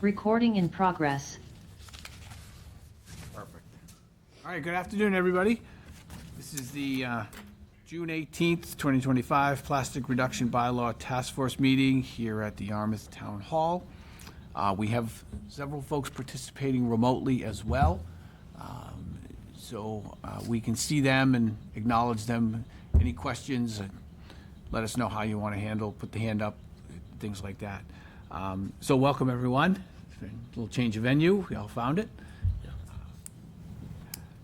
Recording in progress. Perfect. All right, good afternoon, everybody. This is the June 18th, 2025 Plastic Reduction Bylaw Task Force meeting here at the Yarmouth Town Hall. We have several folks participating remotely as well, so we can see them and acknowledge them. Any questions, let us know how you want to handle, put the hand up, things like that. So welcome, everyone. A little change of venue, we all found it.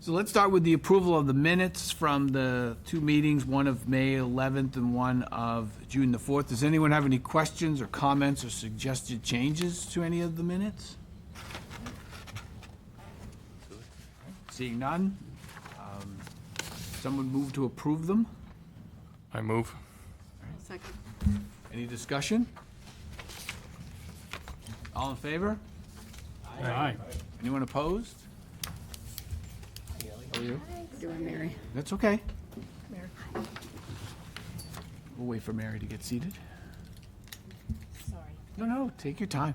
So let's start with the approval of the minutes from the two meetings, one of May 11th and one of June the 4th. Does anyone have any questions or comments or suggested changes to any of the minutes? Seeing none, someone move to approve them? I move. Second. Any discussion? All in favor? Aye. Anyone opposed? How are you? Doing Mary. That's okay. We'll wait for Mary to get seated. Sorry. No, take your time.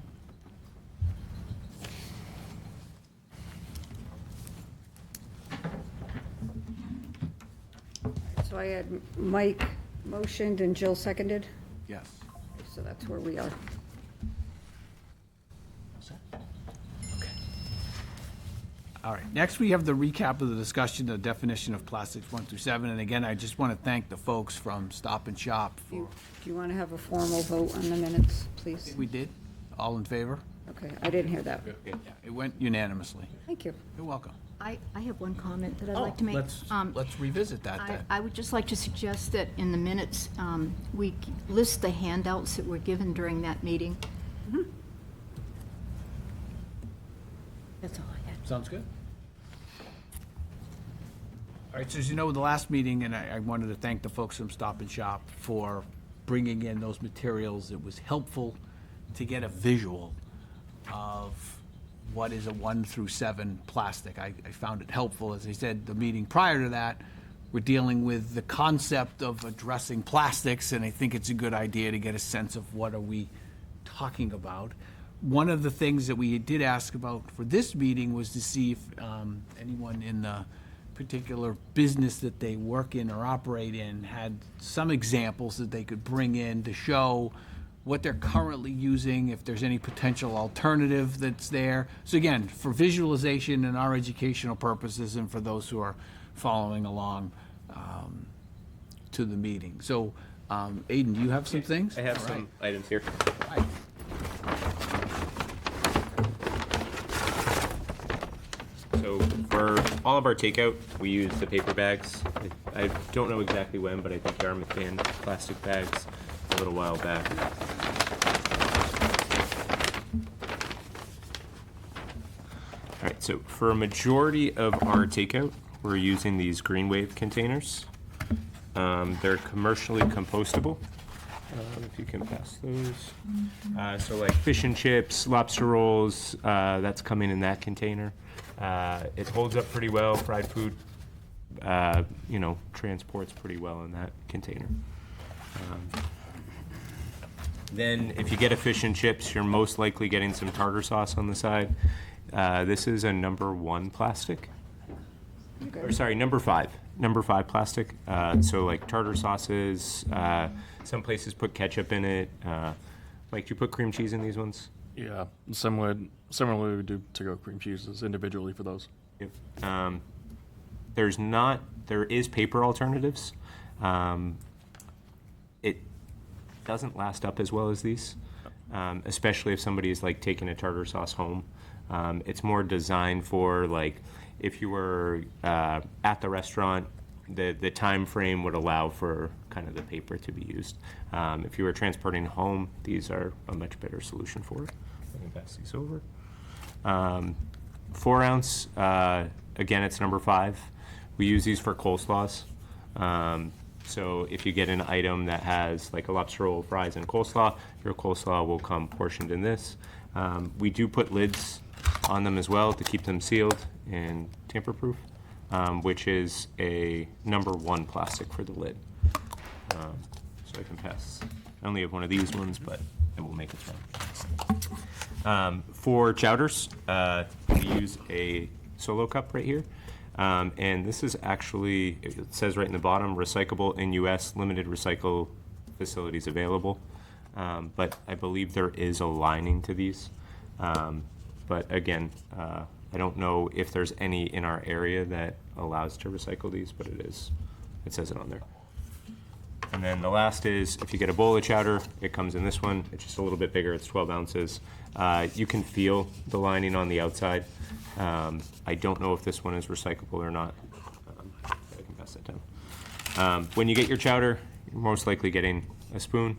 So I had Mike motioned and Jill seconded, Yes. so that's where we are. Okay. All right, next we have the recap of the discussion, the definition of plastics 1 through 7. And again, I just want to thank the folks from Stop and Shop Do for, you want to have a formal vote on the minutes, please? we did, all in favor? Okay, I didn't hear that. Yeah, it went unanimously. Thank you. You're welcome. I have one comment that I'd like to make. Let's revisit that then. I would just like to suggest that in the minutes, we list the handouts that were given during that meeting. That's all I had. Sounds good. All right, so as you know, the last meeting, and I wanted to thank the folks from Stop and Shop for bringing in those materials. It was helpful to get a visual of what is a 1 through 7 plastic. I found it helpful. As I said, the meeting prior to that, we're dealing with the concept of addressing plastics, and I think it's a good idea to get a sense of what are we talking about. One of the things that we did ask about for this meeting was to see if anyone in the particular business that they work in or operate in had some examples that they could bring in to show what they're currently using, if there's any potential alternative that's there. So again, for visualization and our educational purposes and for those who are following along to the meeting. So Aidan, do you have some things? I have All some items here. right. So for all of our takeout, we use the paper bags. I don't know exactly when, but I think Yarmouth banned plastic bags a little while back. All right, so for a majority of our takeout, we're using these Green Wave containers. They're commercially compostable. If you can pass those. So like fish and chips, lobster rolls, that's coming in that container. It holds up pretty well. Fried food, transports pretty well in that container. Then if you get a fish and chips, you're most likely getting some tartar sauce on the side. This is a number 1 plastic. Or sorry, number 5 plastic. So like tartar sauces, some places put ketchup in it. Mike, do you put cream cheese in these ones? Yeah, similarly we do to-go cream cheeses individually for those. Yep. There is paper alternatives. It doesn't last up as well as these, especially if somebody is like taking a tartar sauce home. It's more designed for like if you were at the restaurant, the time frame would allow for kind of the paper to be used. If you were transporting home, these are a much better solution for it. Let me pass these over. 4 ounce, again, it's number 5. We use these for coleslaws. So if you get an item that has like a lobster roll, fries, and coleslaw, your coleslaw will come portioned in this. We do put lids on them as well to keep them sealed and tamper-proof, which is a number 1 plastic for the lid. So I can pass. I only have one of these ones, but it will make it fun. For chowders, we use a Solo cup right here. And this is actually, it says right in the bottom, recyclable in US, limited recycle facilities available. But I believe there is a lining to these. But again, I don't know if there's any in our area that allows to recycle these, but it says it on there. And then the last is, if you get a bowl of chowder, it comes in this one. It's just a little bit bigger, it's 12 ounces. You can feel the lining on the outside. I don't know if this one is recyclable or not. I can pass that down. When you get your chowder, you're most likely getting a spoon.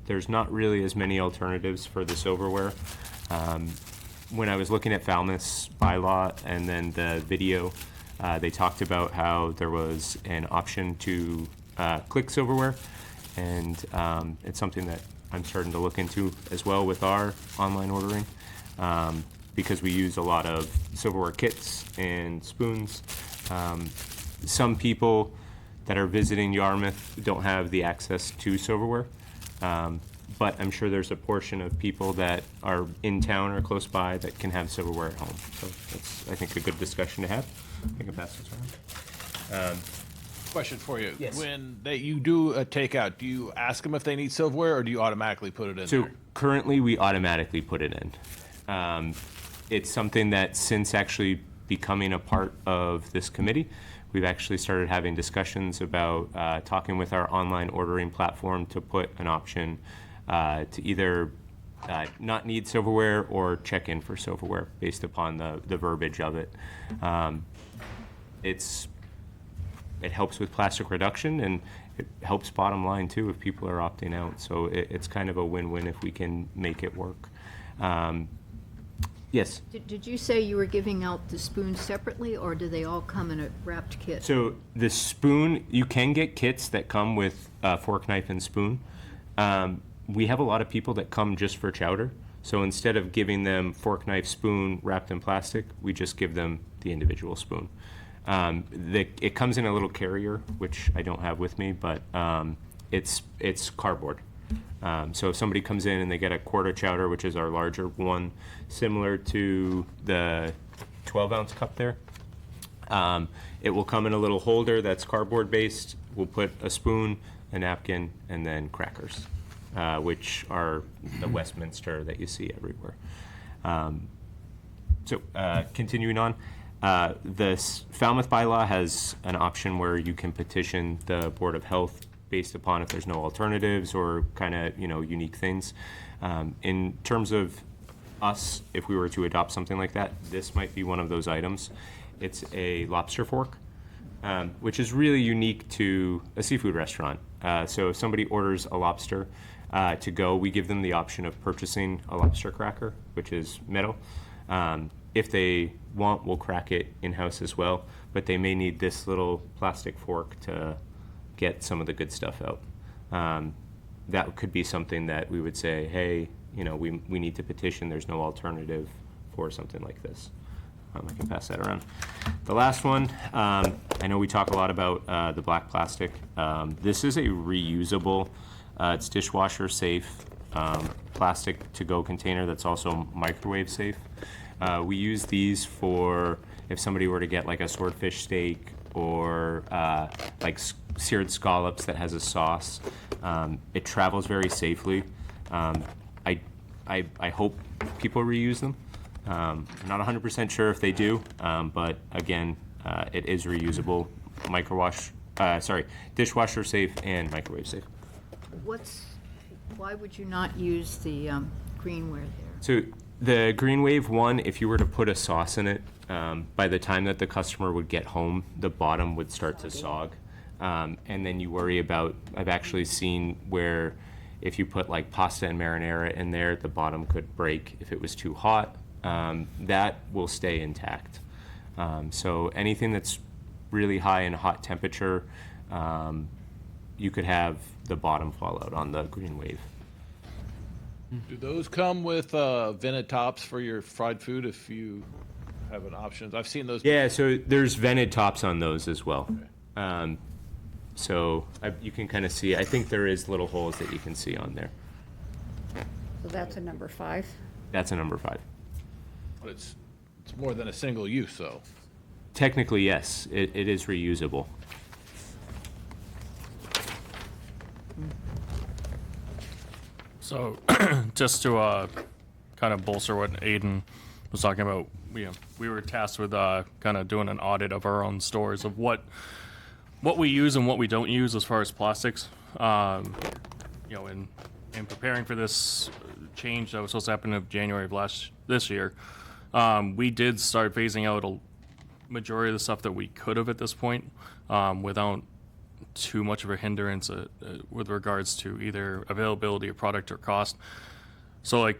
There's not really as many alternatives for the silverware. When I was looking at Falmouth's bylaw and then the video, they talked about how there was an option to click silverware, and it's something that I'm starting to look into as well with our online ordering, because we use a lot of silverware kits and spoons. Some people that are visiting Yarmouth don't have the access to silverware, but I'm sure there's a portion of people that are in town or close by that can have silverware at home. So that's, I think, a good discussion to have. I can pass this around. Question for you. Yes. When you do a takeout, do you ask them if they need silverware, or do you automatically put it in So there? currently, we automatically put it in. It's something that since actually becoming a part of this committee, we've actually started having discussions about talking with our online ordering platform to put an option to either not need silverware or check in for silverware based upon the verbiage of it. It helps with plastic reduction, and it helps bottom line too if people are opting out. So it's kind of a win-win if we can make it work. Yes. Did you say you were giving out the spoons separately, or do they all come in a wrapped kit? So the spoon, you can get kits that come with fork, knife, and spoon. We have a lot of people that come just for chowder. So instead of giving them fork, knife, spoon wrapped in plastic, we just give them the individual spoon. It comes in a little carrier, which I don't have with me, but it's cardboard. So if somebody comes in and they get a quart of chowder, which is our larger one, similar to the 12-ounce cup there, it will come in a little holder that's cardboard based. We'll put a spoon, a napkin, and then crackers, which are the Westminster that you see everywhere. Continuing on, the Falmouth bylaw has an option where you can petition the Board of Health based upon if there's no alternatives or kind of, unique things. In terms of us, if we were to adopt something like that, this might be one of those items. It's a lobster fork, which is really unique to a seafood restaurant. So if somebody orders a lobster to go, we give them the option of purchasing a lobster cracker, which is metal. If they want, we'll crack it in-house as well, but they may need this little plastic fork to get some of the good stuff out. That could be something that we would say, hey, we need to petition, there's no alternative for something like this. I can pass that around. The last one, I know we talk a lot about the black plastic. This is a reusable, it's dishwasher safe plastic to-go container that's also microwave safe. We use these for if somebody were to get like a swordfish steak or like seared scallops that has a sauce. It travels very safely. I hope people reuse them. I'm not 100% sure if they do, but again, it is reusable, dishwasher safe and microwave safe. Why would you not use the greenware there? So the Green Wave one, if you were to put a sauce in it, by the time that the customer would get home, the bottom would start to sog. And then you worry about, I've actually seen where if you put like pasta and marinara in there, the bottom could break if it was too hot. That will stay intact. So anything that's really high in hot temperature, you could have the bottom fall out on the Green Wave. Do those come with vented tops for your fried food if you have an option? I've seen those. Yeah, so there's vented tops on those as well. So you can kind of see, I think there is little holes that you can see on there. So that's a number 5. That's a number 5. But it's more than a single use, though. Technically, yes, it is reusable. So, just to kind of bolster what Aiden was talking about, we were tasked with kind of doing an audit of our own stores of what we use and what we don't use as far as plastics. In preparing for this change that was supposed to happen in January of this year, we did start phasing out a majority of the stuff that we could have at this point, without too much of a hindrance with regards to either availability of product or cost. So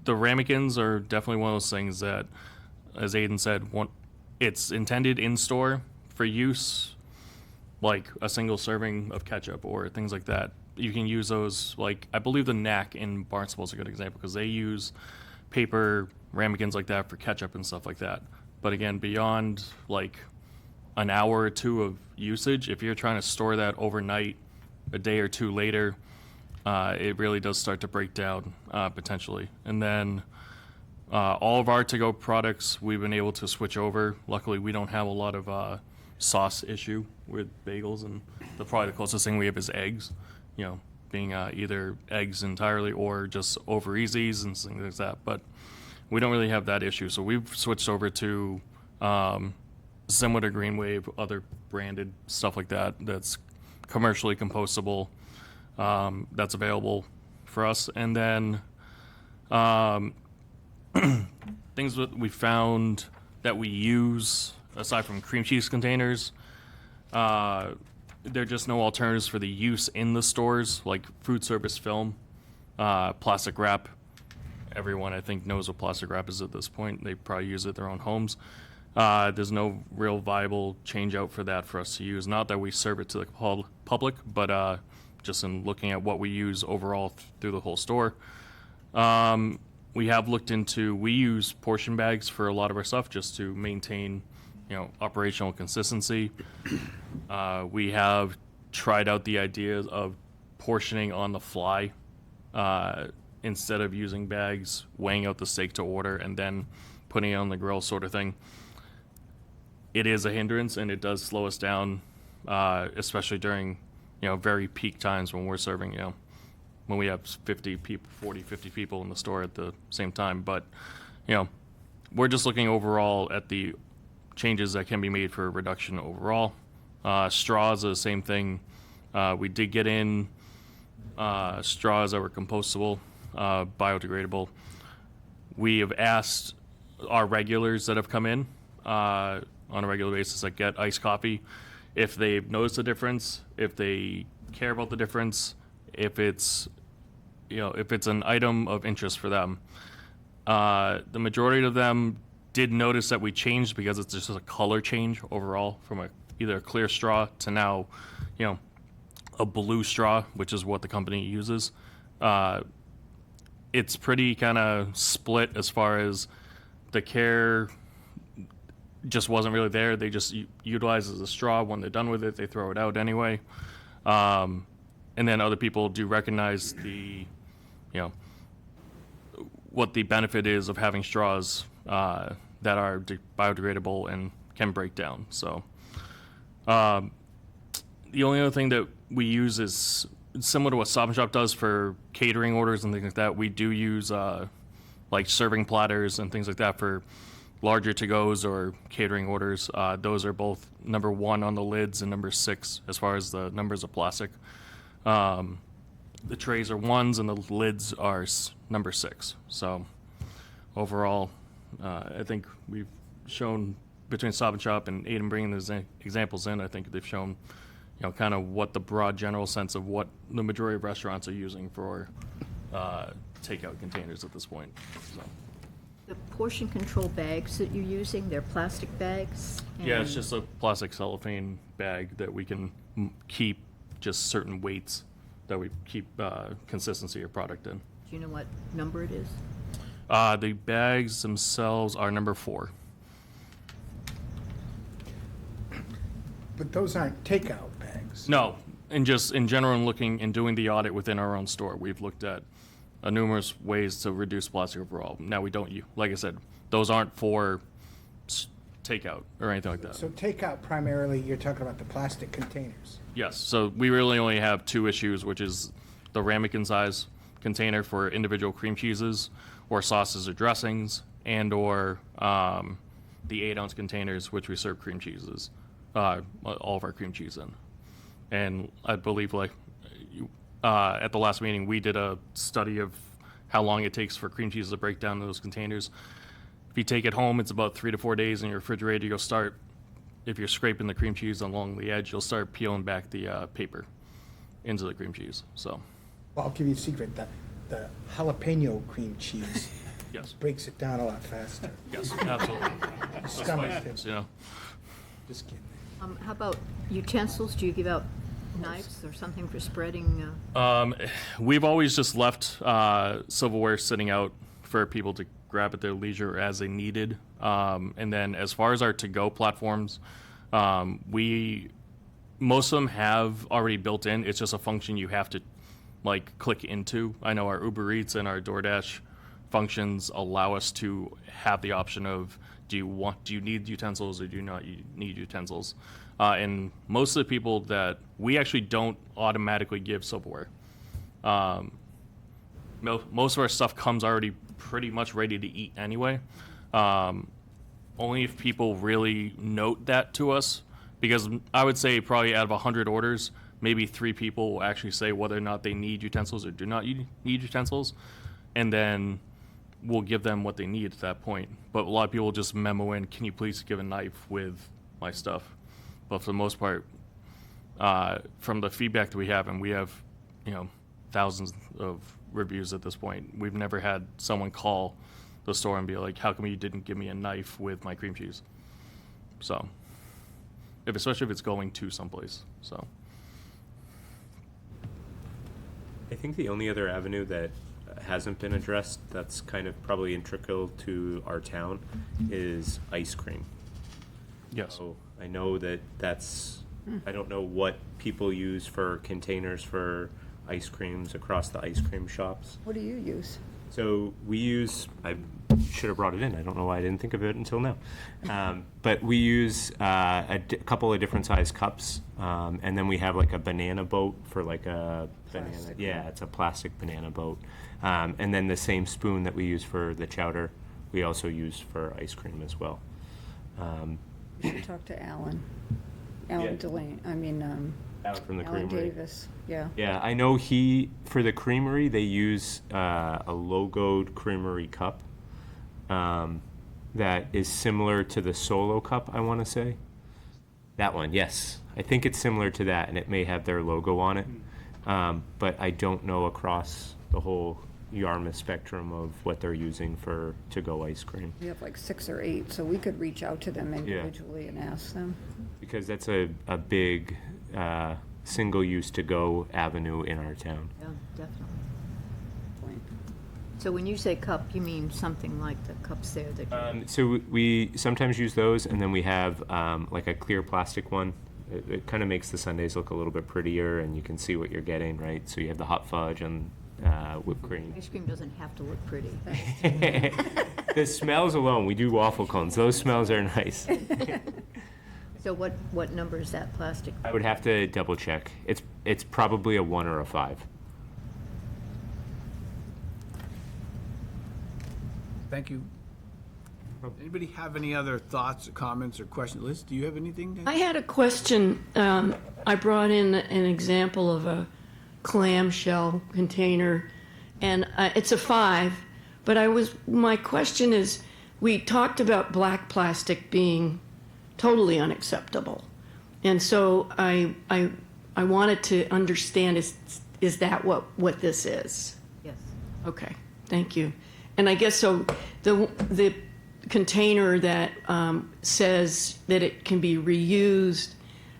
the ramekins are definitely one of those things that, as Aiden said, it's intended in store for use, like a single serving of ketchup or things like that. You can use those, like, I believe the Knack in Barnstable is a good example because they use paper ramekins like that for ketchup and stuff like that. But again, beyond like an hour or two of usage, if you're trying to store that overnight, a day or two later, it really does start to break down potentially. And then all of our to-go products, we've been able to switch over. Luckily, we don't have a lot of sauce issue with bagels, and probably the closest thing we have is eggs, being either eggs entirely or just over easies and things like that. But we don't really have that issue. So we've switched over to similar to Green Wave, other branded stuff like that that's commercially compostable, that's available for us. And then things that we found that we use, aside from cream cheese containers, there are just no alternatives for the use in the stores, like food service film, plastic wrap. Everyone, I think, knows what plastic wrap is at this point. They probably use it at their own homes. There's no real viable change out for that for us to use. Not that we serve it to the public, but just in looking at what we use overall through the whole store. We have looked into, we use portion bags for a lot of our stuff just to maintain, operational consistency. We have tried out the idea of portioning on the fly, instead of using bags, weighing out the steak to order, and then putting it on the grill sort of thing. It is a hindrance, and it does slow us down, especially during, very peak times when we're serving, when we have 50 people, 40, 50 people in the store at the same time. But, we're just looking overall at the changes that can be made for a reduction overall. Straws are the same thing. We did get in straws that were compostable, biodegradable. We have asked our regulars that have come in on a regular basis that get iced coffee if they've noticed a difference, if they care about the difference, if it's an item of interest for them. The majority of them did notice that we changed because it's just a color change overall from either a clear straw to now, a blue straw, which is what the company uses. It's pretty kind of split as far as the care just wasn't really there. They just utilize it as a straw. When they're done with it, they throw it out anyway. And then other people do recognize the, what the benefit is of having straws that are biodegradable and can break down. So the only other thing that we use is similar to what Stop and Shop does for catering orders and things like that. We do use like serving platters and things like that for larger to-goes or catering orders. Those are both number 1 on the lids and number 6 as far as the numbers of plastic. The trays are 1s and the lids are number 6. So overall, I think we've shown between Stop and Shop and Aiden bringing those examples in, I think they've shown, kind of what the broad general sense of what the majority of restaurants are using for takeout containers at this point. So. The portion control bags that you're using, they're plastic bags? Yeah, it's and- just a plastic cellophane bag that we can keep just certain weights that we keep consistency of product in. Do you know what number it is? The bags themselves are number 4. But those aren't takeout bags. No, and just in general, in looking and doing the audit within our own store, we've looked at numerous ways to reduce plastic overall. Now we don't like I said, those aren't for takeout or anything like that. So takeout primarily, you're talking about the plastic containers. Yes, so we really only have two issues, which is the ramekin size container for individual cream cheeses or sauces or dressings, and or the 8-ounce containers which we serve cream cheeses, all of our cream cheese in. And I believe at the last meeting, we did a study of how long it takes for cream cheese to break down in those containers. If you take it home, it's about 3 to 4 days in your refrigerator. You'll start, if you're scraping the cream cheese along the edge, you'll start peeling back the paper into the cream cheese. So, Well, I'll give you a secret, the jalapeno cream cheese yes, breaks it down a lot faster. yes, absolutely. Stomach You know, Just kidding. How about utensils? Do you give out knives or something for spreading? we've always just left silverware sitting out for people to grab at their leisure as they needed. And then as far as our to-go platforms, most of them have already built in. It's just a function you have to like click into. I know our Uber Eats and our DoorDash functions allow us to have the option of do you need utensils or do you not need utensils? And most of the people that we actually don't automatically give silverware. Most of our stuff comes already pretty much ready to eat anyway. Only if people really note that to us, because I would say probably out of 100 orders, maybe 3 people will actually say whether or not they need utensils or do not need utensils, and then we'll give them what they need at that point. But a lot of people just memo in, can you please give a knife with my stuff? But for the most part, from the feedback that we have, and we have, thousands of reviews at this point, we've never had someone call the store and be like, how come you didn't give me a knife with my cream cheese? So, especially if it's going to someplace, so. I think the only other avenue that hasn't been addressed that's kind of probably integral to our town is ice cream. Yes. So I know I don't know what people use for containers for ice creams across the ice cream shops. What do you use? So I should have brought it in. I don't know why I didn't think of it until now. But we use a couple of different size cups, and then we have like a banana boat for like a banana. Plastic. Yeah, it's a plastic banana boat. And then the same spoon that we use for the chowder, we also use for ice cream as well. You should talk to Alan. Yeah. Alan Delane, Out from the Alan creamery. Davis, yeah. Yeah, I know for the creamery, they use a logoed creamery cup that is similar to the Solo cup, I want to say. That one, yes. I think it's similar to that, and it may have their logo on it. But I don't know across the whole Yarmouth spectrum of what they're using for to-go ice cream. We have like 6 or 8, so we could reach out to them individually and ask them. Because that's a big single-use to-go avenue in our town. Yeah, definitely. Point. So when you say cup, you mean something like the cups there that you... So we sometimes use those, and then we have like a clear plastic one. It kind of makes the sundaes look a little bit prettier, and you can see what you're getting, right? So you have the hot fudge and whipped cream. Ice cream doesn't have to look pretty. The smells alone, we do waffle cones. Those smells are nice. So what number is that plastic? I would have to double check. It's probably a 1 or a 5. Thank you. Anybody have any other thoughts or comments or questions? Liz, do you have anything? I had a question. I brought in an example of a clamshell container, and it's a 5. But my question is, we talked about black plastic being totally unacceptable, and so I wanted to understand is that what this is? Yes. Okay, thank you. And I guess so. The container that says that it can be reused,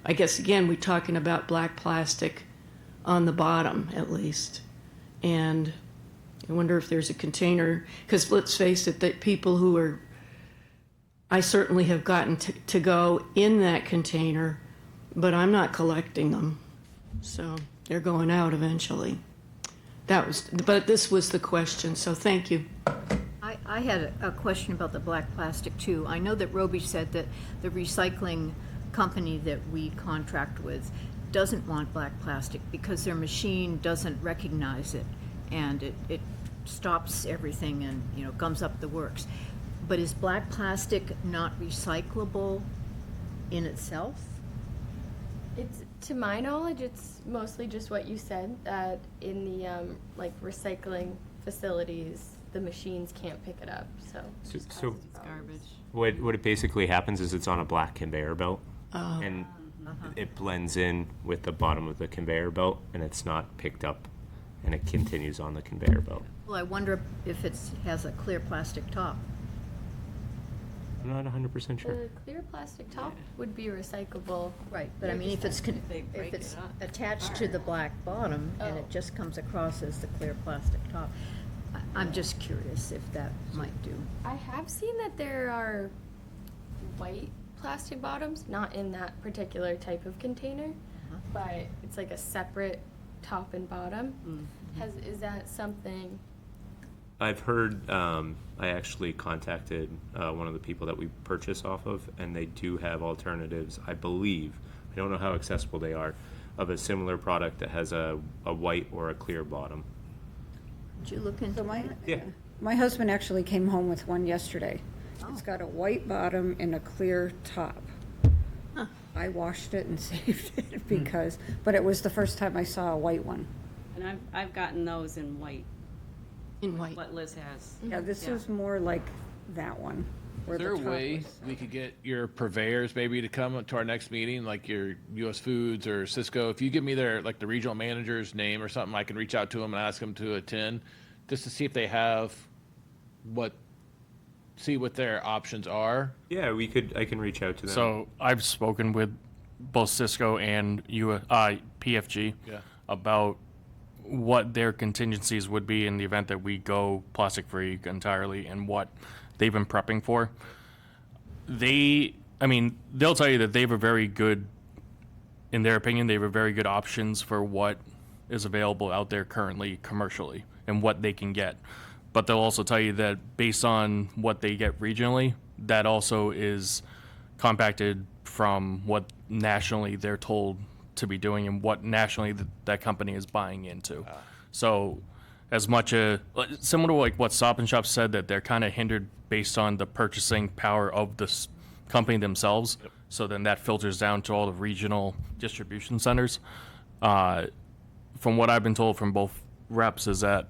I guess, again, we're talking about black plastic on the bottom, at least. And I wonder if there's a container, because let's face it, that people who are, I certainly have gotten to go in that container, but I'm not collecting them. So they're going out eventually. But this was the question, so thank you. I had a question about the black plastic too. I know that Roby said that the recycling company that we contract with doesn't want black plastic because their machine doesn't recognize it, and it stops everything and, gums up the works. But is black plastic not recyclable in itself? It's, to my knowledge, it's mostly just what you said, that in the recycling facilities, the machines can't pick it up, so. So what it basically happens is it's on a black conveyor belt, Oh. and it blends in with the bottom of the conveyor belt, and it's not picked up, and it continues on the conveyor belt. Well, I wonder if it has a clear plastic top. I'm not 100% sure. The clear plastic top would be recyclable. Right, but I mean, if it's attached to the black bottom and it just comes across as the clear plastic top, I'm just curious if that might do. I have seen that there are white plastic bottoms, not in that particular type of container, but it's like a separate top and bottom. Is that something? I've heard, I actually contacted one of the people that we purchase off of, and they do have alternatives, I believe, I don't know how accessible they are, of a similar product that has a white or a clear bottom. Did you look into that? Yeah. My husband actually came home with one yesterday. It's got a white bottom and a clear top. I washed it and saved it because, but it was the first time I saw a white one. And I've gotten those in white, In white. what Liz has. Yeah, this was more like that one. where Is there a the top way was- we could get your purveyors maybe to come to our next meeting, like your US Foods or Cisco? If you give me their, like the regional manager's name or something, I can reach out to them and ask them to attend, just to see if they have what their options are. Yeah, I can reach out to them. So I've spoken with both Cisco and PFG Yeah. about what their contingencies would be in the event that we go plastic free entirely and what they've been prepping for. They'll tell you that they have a very good, in their opinion, they have a very good options for what is available out there currently commercially and what they can get. But they'll also tell you that based on what they get regionally, that also is compacted from what nationally they're told to be doing and what nationally that company is buying into. So as much similar to like what Stop and Shop said, that they're kind of hindered based on the purchasing power of this company themselves. Yep. So then that filters down to all the regional distribution centers. From what I've been told from both reps is that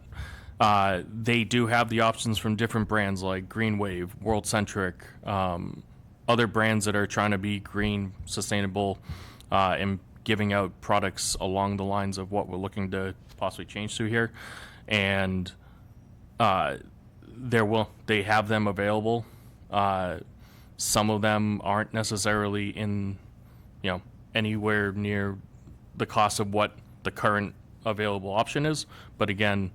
they do have the options from different brands like Green Wave, World Centric, other brands that are trying to be green, sustainable, and giving out products along the lines of what we're looking to possibly change to here. And they have them available. Some of them aren't necessarily in, anywhere near the cost of what the current available option is. But again,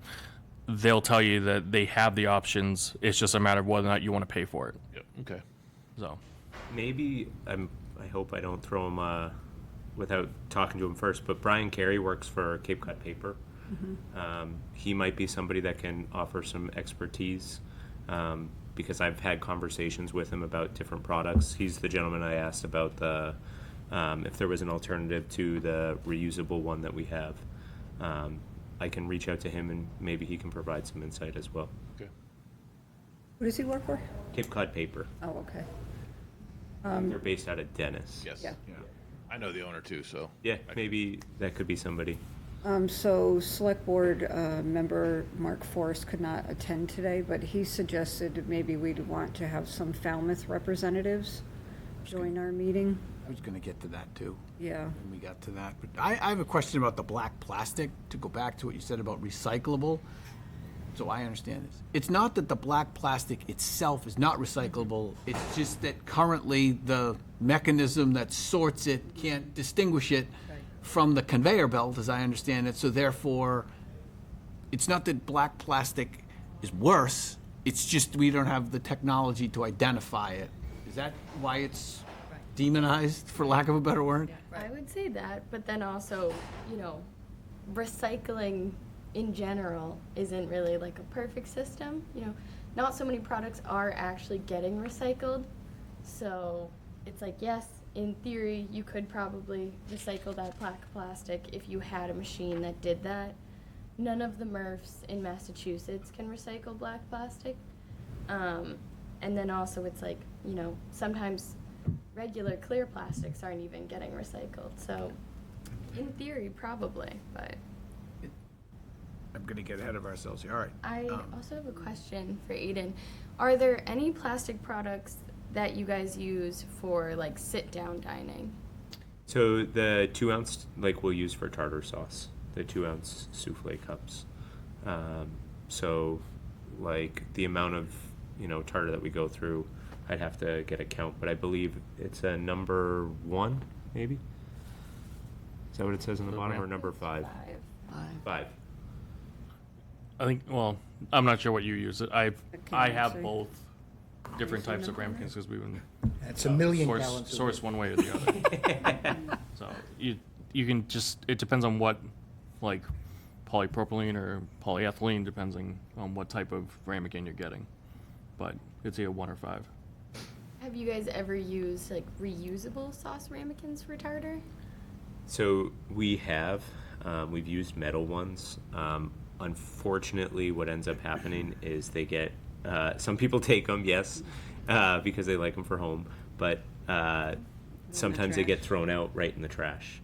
they'll tell you that they have the options. It's just a matter of whether or not you want to pay for it. Yep. Okay. So Maybe, I hope I don't throw him without talking to him first, but Brian Carey works for Cape Cod Paper. He might be somebody that can offer some expertise, because I've had conversations with him about different products. He's the gentleman I asked about if there was an alternative to the reusable one that we have. I can reach out to him and maybe he can provide some insight as well. Okay. Who does he work for? Cape Cod Paper. Oh, okay. They're based out of Dennis. Yes. Yeah. I know the owner too, so. Yeah, maybe that could be somebody. So Select Board member Mark Forrest could not attend today, but he suggested maybe we'd want to have some Falmouth representatives join our meeting. I was gonna get to that too. Yeah. When we got to that. But I have a question about the black plastic, to go back to what you said about recyclable. So I understand this. It's not that the black plastic itself is not recyclable, it's just that currently the mechanism that sorts it can't distinguish it from the conveyor belt, as I understand it. So therefore, it's not that black plastic is worse, it's just we don't have the technology to identify it. Is that why it's demonized, for lack of a better word? I would say that, but then also, recycling in general isn't really like a perfect system. You know, not so many products are actually getting recycled. So it's like, yes, in theory, you could probably recycle that black plastic if you had a machine that did that. None of the MRFs in Massachusetts can recycle black plastic. And then also it's like, you know, sometimes regular clear plastics aren't even getting recycled. So in theory, probably, but. I'm gonna get ahead of ourselves here, all right. I also have a question for Aiden. Are there any plastic products that you guys use for like sit-down dining? So the 2 ounce, like we'll use for tartar sauce, the 2 ounce souffle cups. So like the amount of, you know, tartar that we go through, I'd have to get a count, but I believe it's a number 1, maybe? Is that what it says on the bottom, or number 5? 5. I think, well, I'm not sure what you use. I can't have answer. both different Can you types of say number? ramekins because we would It's a million gallons. source one way or the other. So you can just, it depends on what, like polypropylene or polyethylene, depending on what type of ramekin you're getting. But it's either 1 or 5. Have you guys ever used like reusable sauce ramekins for tartar? So we have, we've used metal ones. Unfortunately, what ends up happening is they get, some people take them, yes, because they like them for home, but sometimes they get thrown out right in the trash.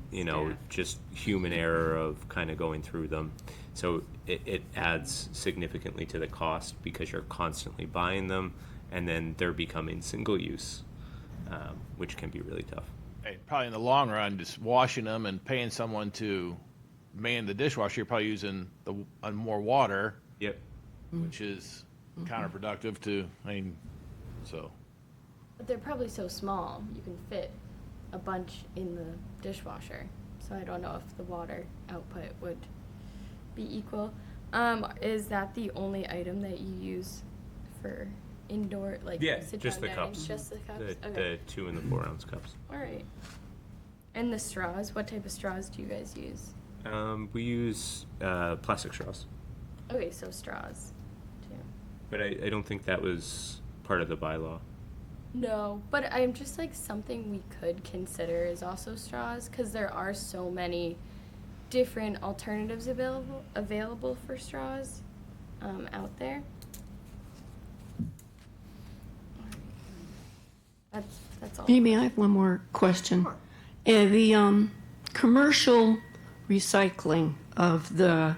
You know, just human error of kind of going through them. So it adds significantly to the cost because you're constantly buying them, and then they're becoming single use, which can be really tough. Hey, probably in the long run, just washing them and paying someone to man the dishwasher, you're probably using more water, Yep. which is counterproductive to, I mean, so. But they're probably so small, you can fit a bunch in the dishwasher. So I don't know if the water output would be equal. Is that the only item that you use for indoor, like Yeah, sit-down just the dining? cups. Just the cups? The Okay. 2 and the 4 ounce cups. All right. And the straws, what type of straws do you guys use? We use plastic straws, Okay, so straws too. but I don't think that was part of the bylaw. No, but I'm just like something we could consider is also straws because there are so many different alternatives available for straws out there. That's all. Amy, I have one more question. The commercial recycling of the,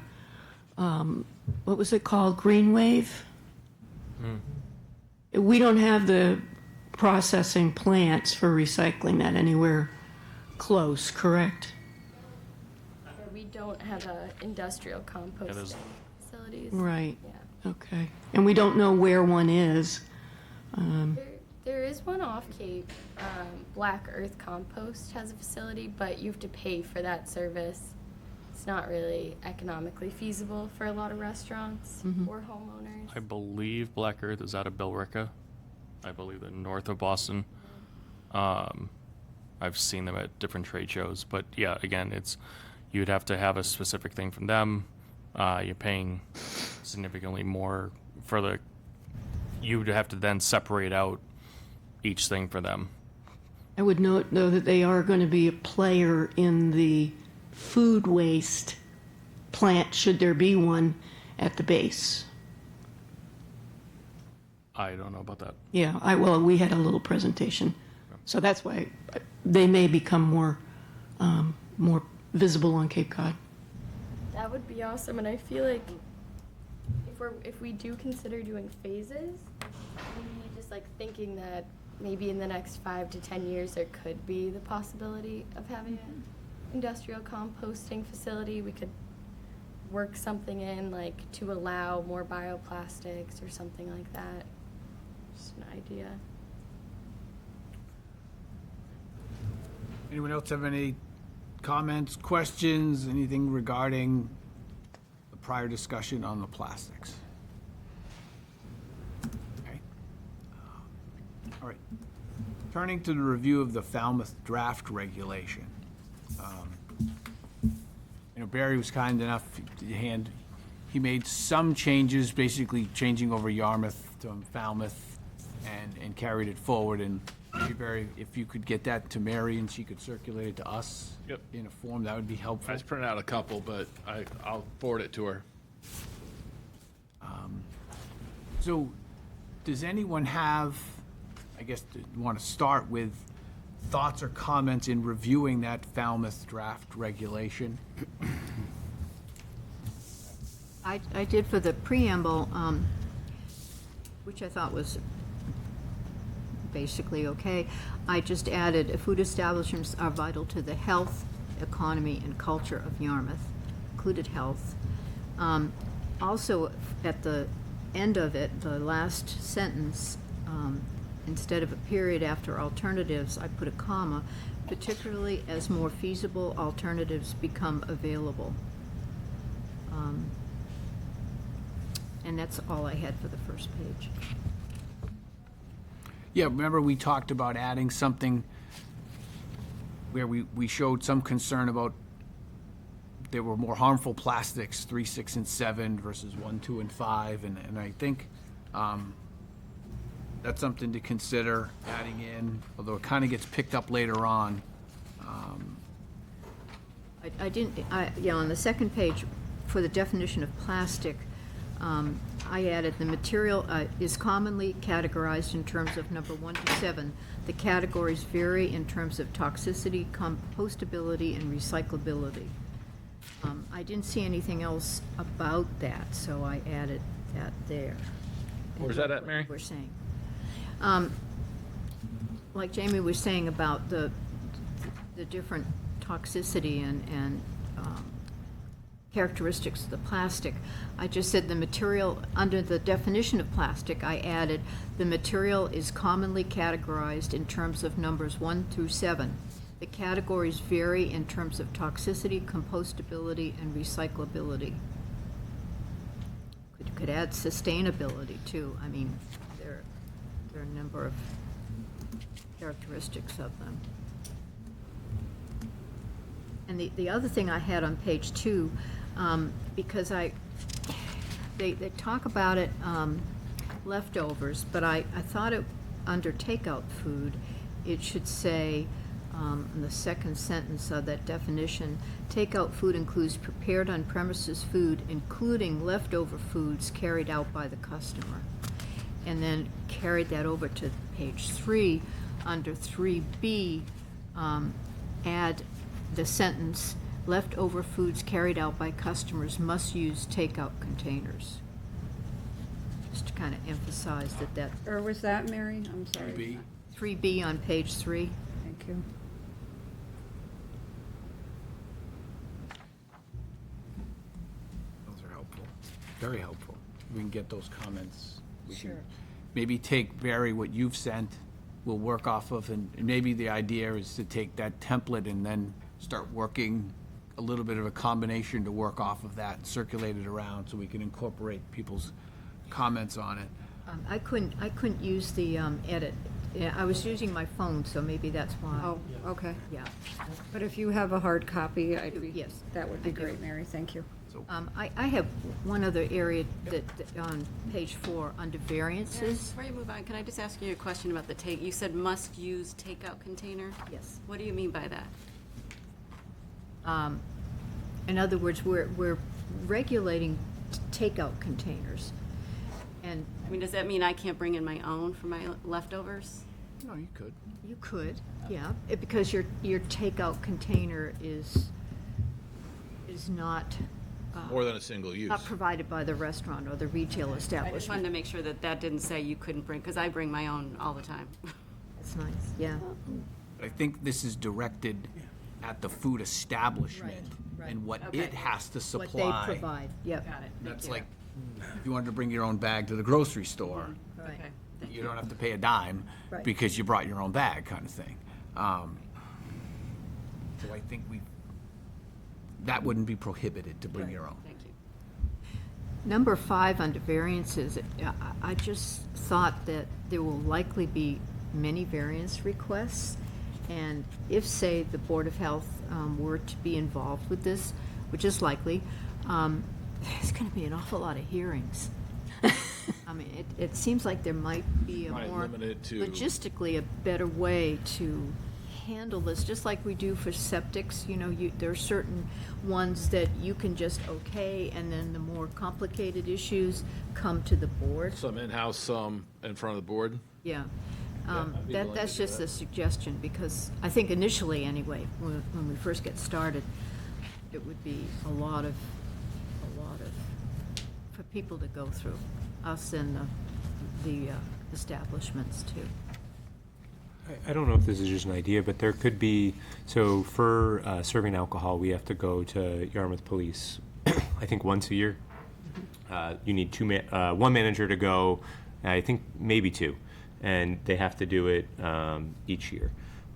what was it called, Green Wave? We don't have the processing plants for recycling that anywhere close, correct? We don't have industrial composting there's- facilities. Right, Yeah. okay. And we don't know where one is. There is one off Cape. Black Earth Compost has a facility, but you have to pay for that service. It's not really economically feasible for a lot of restaurants or homeowners. I believe Black Earth is out of Billerica. I believe they're north of Boston. I've seen them at different trade shows, but yeah, again, it's you'd have to have a specific thing from them. You're paying significantly more for the. You would have to then separate out each thing for them. I would note, though, that they are going to be a player in the food waste plant, should there be one, at the base. I don't know about that. Yeah, well, we had a little presentation. So that's why they may become more visible on Cape Cod. That would be awesome, and I feel like if we do consider doing phases, maybe just like thinking that maybe in the next 5 to 10 years there could be the possibility of having an industrial composting facility. We could work something in like to allow more bioplastics or something like that. Just an idea. Anyone else have any comments, questions, anything regarding the prior discussion on the plastics? Okay. All right. Turning to the review of the Falmouth draft regulation. Barry was kind enough he made some changes, basically changing over Yarmouth to Falmouth and carried it forward. And maybe Barry, if you could get that to Mary and she could circulate it to us Yep. in a form, that would be I helpful. just printed out a couple, but I'll forward it to her. So, does anyone have, I guess, want to start with thoughts or comments in reviewing that Falmouth draft regulation? I did for the preamble, which I thought was basically okay. I just added, food establishments are vital to the health, economy, and culture of Yarmouth, included health. Also, at the end of it, the last sentence, instead of a period after alternatives, I put a comma, particularly as more feasible alternatives become available. And that's all I had for the first page. Yeah, remember we talked about adding something where we showed some concern about there were more harmful plastics, 3, 6, and 7 versus 1, 2, and 5, and I think that's something to consider adding in, although it kind of gets picked up later on. On the second page, for the definition of plastic, I added the material is commonly categorized in terms of number 1 to 7. The categories vary in terms of toxicity, compostability, and recyclability. I didn't see anything else about that, so I added that there. Where's that at, Mary? We're saying. Like Jamie was saying about the different toxicity and characteristics of the plastic, I just said the material, under the definition of plastic, I added, the material is commonly categorized in terms of numbers 1 through 7. The categories vary in terms of toxicity, compostability, and recyclability. Could add sustainability too. I mean, there are a number of characteristics of them. And the other thing I had on page 2, because they talk about it, leftovers, but I thought it, under takeout food, it should say, in the second sentence of that definition, takeout food includes prepared on-premises food, including leftover foods carried out by the customer. And then carried that over to page 3, under 3B, add the sentence, leftover foods carried out by customers must use takeout containers. Just to kind of emphasize that Or was that Mary? I'm sorry. 3B. 3B on page 3. Thank you. Those are helpful, very helpful. We can get those comments. We can Sure. Maybe take, Barry, what you've sent, we'll work off of, and maybe the idea is to take that template and then start working a little bit of a combination to work off of that, and circulate it around so we can incorporate people's comments on it. I couldn't use the edit. Yeah, I was using my phone, so maybe that's why. Oh, okay. Yeah. But if you have a hard copy, Yes, that would be I do. great, Mary. Thank you. I have one other area that on page 4, under variances. Before you move on, can I just ask you a question about the take? You said must use takeout container? Yes. What do you mean by that? In other words, we're regulating takeout containers. And I mean, does that mean I can't bring in my own for my leftovers? No, you could. you could, yeah, because your takeout container is not More than a single use. not provided by the restaurant or the retail I just establishment. wanted to make sure that that didn't say you couldn't bring, because I bring my own all the time. That's nice, yeah. I think this is directed at the food establishment Right, and what Okay. it has to What supply. they provide, yep. Got it. Thank That's you. like, if you wanted to bring your own bag to the grocery store, Right. Okay. Thank you don't have to pay a dime Right. because you brought your own bag, kind of thing. So I think that wouldn't be prohibited to bring your own. Thank you. Number 5 under variances, I just thought that there will likely be many variance requests. And if, say, the Board of Health were to be involved with this, which is likely, there's going to be an awful lot of hearings. I mean, it seems like there might be a Might more, limit it to- logistically, a better way to handle this, just like we do for septics. You know, there are certain ones that you can just okay, and then the more complicated issues come to the board. Some in-house, some in front of the board. Yeah. I'd be willing That's to do just that. a suggestion, because I think initially, anyway, when we first get started, it would be a lot of, for people to go through, us and the establishments too. I don't know if this is just an idea, but there could be, so for serving alcohol, we have to go to Yarmouth Police, I think once a year. You need one manager to go, I think maybe two, and they have to do it each year,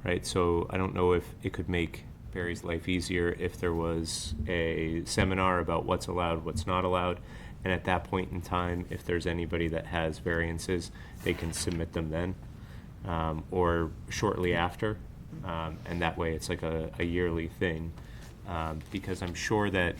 right? So I don't know if it could make Barry's life easier if there was a seminar about what's allowed, what's not allowed, and at that point in time, if there's anybody that has variances, they can submit them then. Or shortly after, and that way it's like a yearly thing, because I'm sure that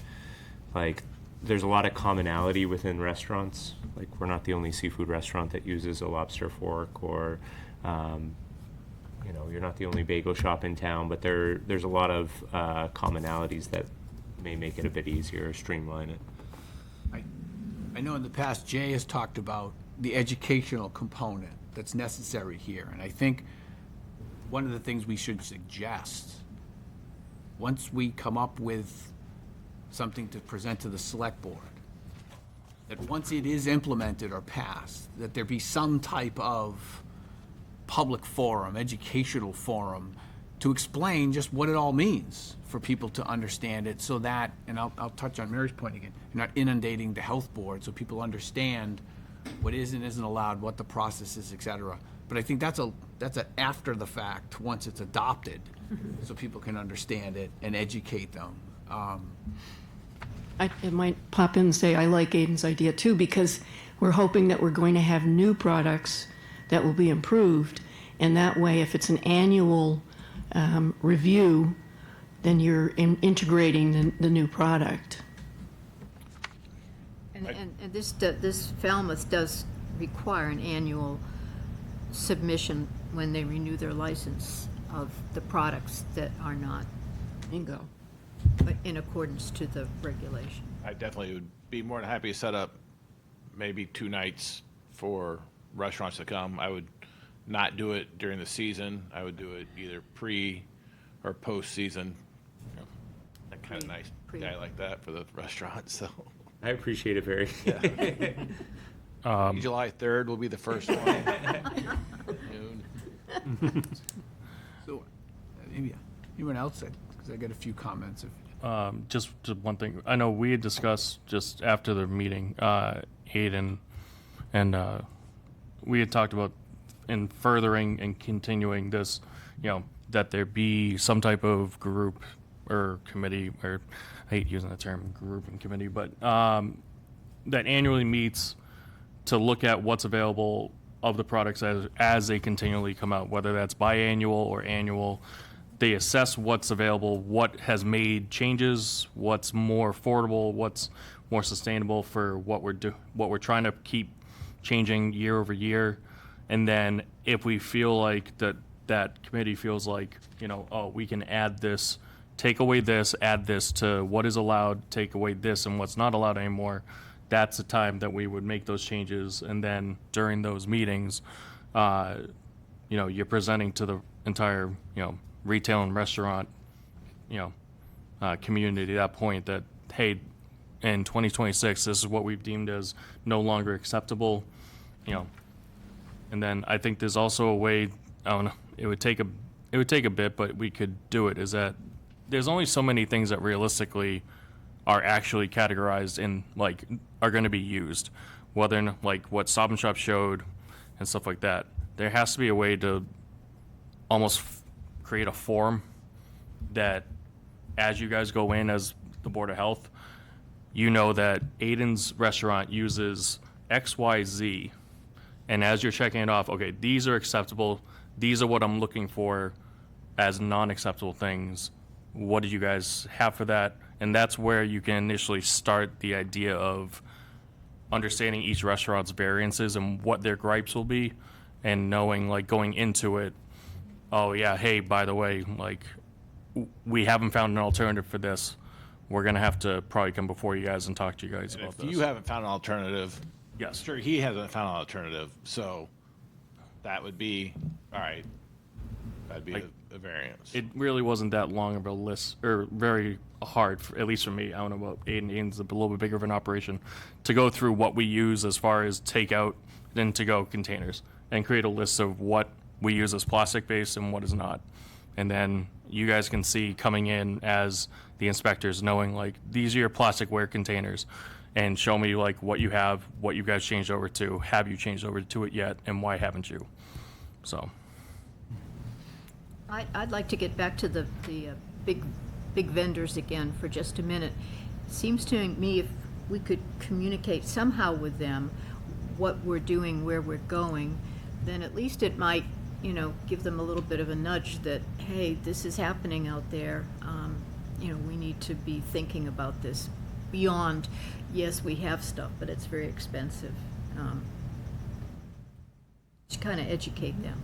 like there's a lot of commonality within restaurants. Like we're not the only seafood restaurant that uses a lobster fork, or you're not the only bagel shop in town, but there's a lot of commonalities that may make it a bit easier or streamline it. I know in the past Jay has talked about the educational component that's necessary here, and I think one of the things we should suggest, once we come up with something to present to the select board, that once it is implemented or passed, that there be some type of public forum, educational forum, to explain just what it all means for people to understand it, so that, and I'll touch on Mary's point again, you're not inundating the health board, so people understand what is and isn't allowed, what the process is, et cetera. But I think that's a after the fact, once it's adopted, so people can understand it and educate them. I might pop in and say I like Aiden's idea too, because we're hoping that we're going to have new products that will be improved, and that way, if it's an annual review, then you're integrating the new product. And this Falmouth does require an annual submission when they renew their license of the products that are not Bingo. in accordance to the regulation. I definitely would be more than happy to set up maybe 2 nights for restaurants to come. I would not do it during the season. I would do it either pre or post-season. That kind of nice guy like that for the restaurant, so. I appreciate it very. July 3rd will be the first one. Noon. So, maybe anyone else, because I got a few comments. Just one thing. I know we had discussed just after the meeting, Aiden, and we had talked about in furthering and continuing this, that there be some type of group or committee, or I hate using the term group and committee, but that annually meets to look at what's available of the products as they continually come out, whether that's biannual or annual. They assess what's available, what has made changes, what's more affordable, what's more sustainable for what we're trying to keep changing year over year. And then if we feel like that committee feels like, we can add this, take away this, add this to what is allowed, take away this and what's not allowed anymore, that's the time that we would make those changes. And then during those meetings, you're presenting to the entire, retail and restaurant, community at that point that, hey, in 2026, this is what we've deemed as no longer acceptable, And then I think there's also a way, I don't know, it would take a bit, but we could do it, is that there's only so many things that realistically are actually categorized in, are going to be used, whether, what Stop and Shop showed and stuff like that. There has to be a way to almost create a form that as you guys go in as the Board of Health, that Aiden's restaurant uses X, Y, Z, and as you're checking it off, okay, these are acceptable, these are what I'm looking for as non-acceptable things. What do you guys have for that? And that's where you can initially start the idea of understanding each restaurant's variances and what their gripes will be, and knowing, like, going into it, oh yeah, hey, by the way, like, we haven't found an alternative for this. We're gonna have to probably come before you guys and talk to you guys about If this. you haven't found an alternative, Yes. sure, he hasn't found an alternative, so that would be, all right, that'd be Like, a variance. It really wasn't that long of a list, or very hard, at least for me. I don't know about Aiden. Aiden's a little bit bigger of an operation, to go through what we use as far as takeout and to-go containers, and create a list of what we use as plastic-based and what is not. And then you guys can see coming in as the inspectors, knowing, like, these are your plasticware containers, and show me, like, what you have, what you guys changed over to, have you changed over to it yet, and why haven't you? So. I'd like to get back to the big vendors again for just a minute. Seems to me if we could communicate somehow with them what we're doing, where we're going, then at least it might, give them a little bit of a nudge that, hey, this is happening out there. We need to be thinking about this beyond, yes, we have stuff, but it's very expensive. To kind of educate them.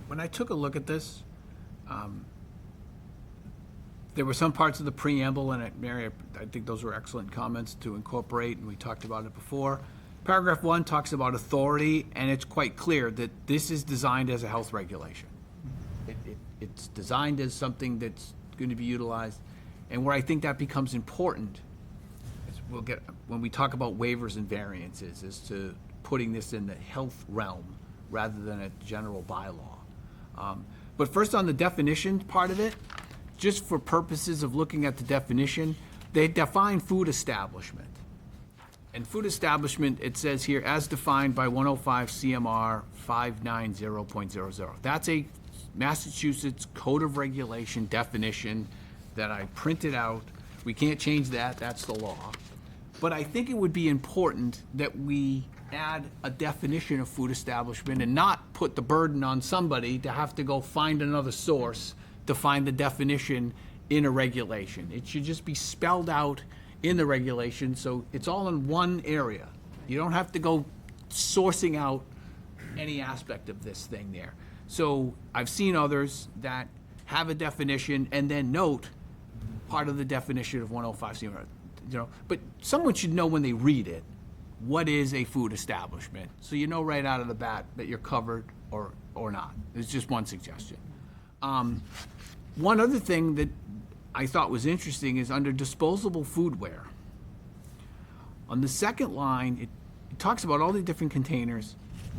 When I took a look at this, there were some parts of the preamble, and Mary, I think those were excellent comments to incorporate, and we talked about it before. Paragraph 1 talks about authority, and it's quite clear that this is designed as a health regulation. It's designed as something that's going to be utilized, and where I think that becomes important, is when we talk about waivers and variances, is to putting this in the health realm rather than a general bylaw. But first, on the definition part of it, just for purposes of looking at the definition, they define food establishment. And food establishment, it says here, as defined by 105 CMR 590.00. That's a Massachusetts Code of Regulation definition that I printed out. We can't change that, that's the law. But I think it would be important that we add a definition of food establishment and not put the burden on somebody to have to go find another source to find the definition in a regulation. It should just be spelled out in the regulation, so it's all in one area. You don't have to go sourcing out any aspect of this thing there. So I've seen others that have a definition and then note part of the definition of 105 CMR, but someone should know when they read it, what is a food establishment? So you know right out of the bat that you're covered or not. It's just one suggestion. One other thing that I thought was interesting is under disposable foodware. On the second line, it talks about all the different containers,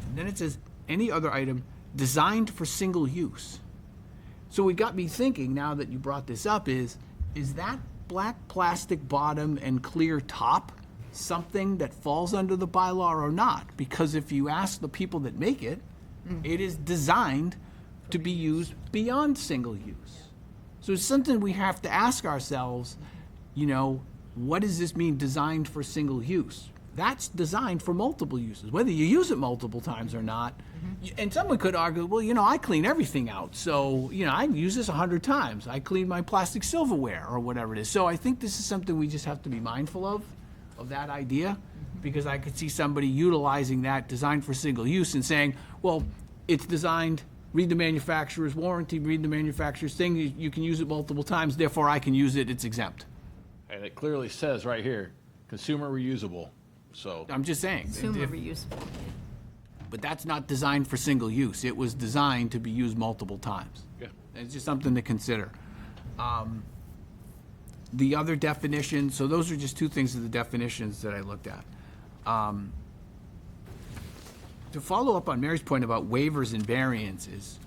and then it says any other item designed for single use. So it got me thinking, now that you brought this up, is that black plastic bottom and clear top something that falls under the bylaw or not? Because if you ask the people that make it, it is designed to be used beyond single use. So it's something we have to ask ourselves, what does this mean, designed for single use? That's designed for multiple uses, whether you use it multiple times or not. And someone could argue, well, I clean everything out. So, I use this 100 times. I clean my plastic silverware or whatever it is. So I think this is something we just have to be mindful of that idea, because I could see somebody utilizing that designed for single use and saying, well, it's designed, read the manufacturer's warranty, read the manufacturer's thing, you can use it multiple times, therefore I can use it, it's exempt. And it clearly says right here, consumer reusable, so. I'm just saying. Consumer reusable. But that's not designed for single use. It was designed to be used multiple times. Yeah. It's just something to consider. The other definition, so those are just two things of the definitions that I looked at. To follow up on Mary's point about waivers and variances,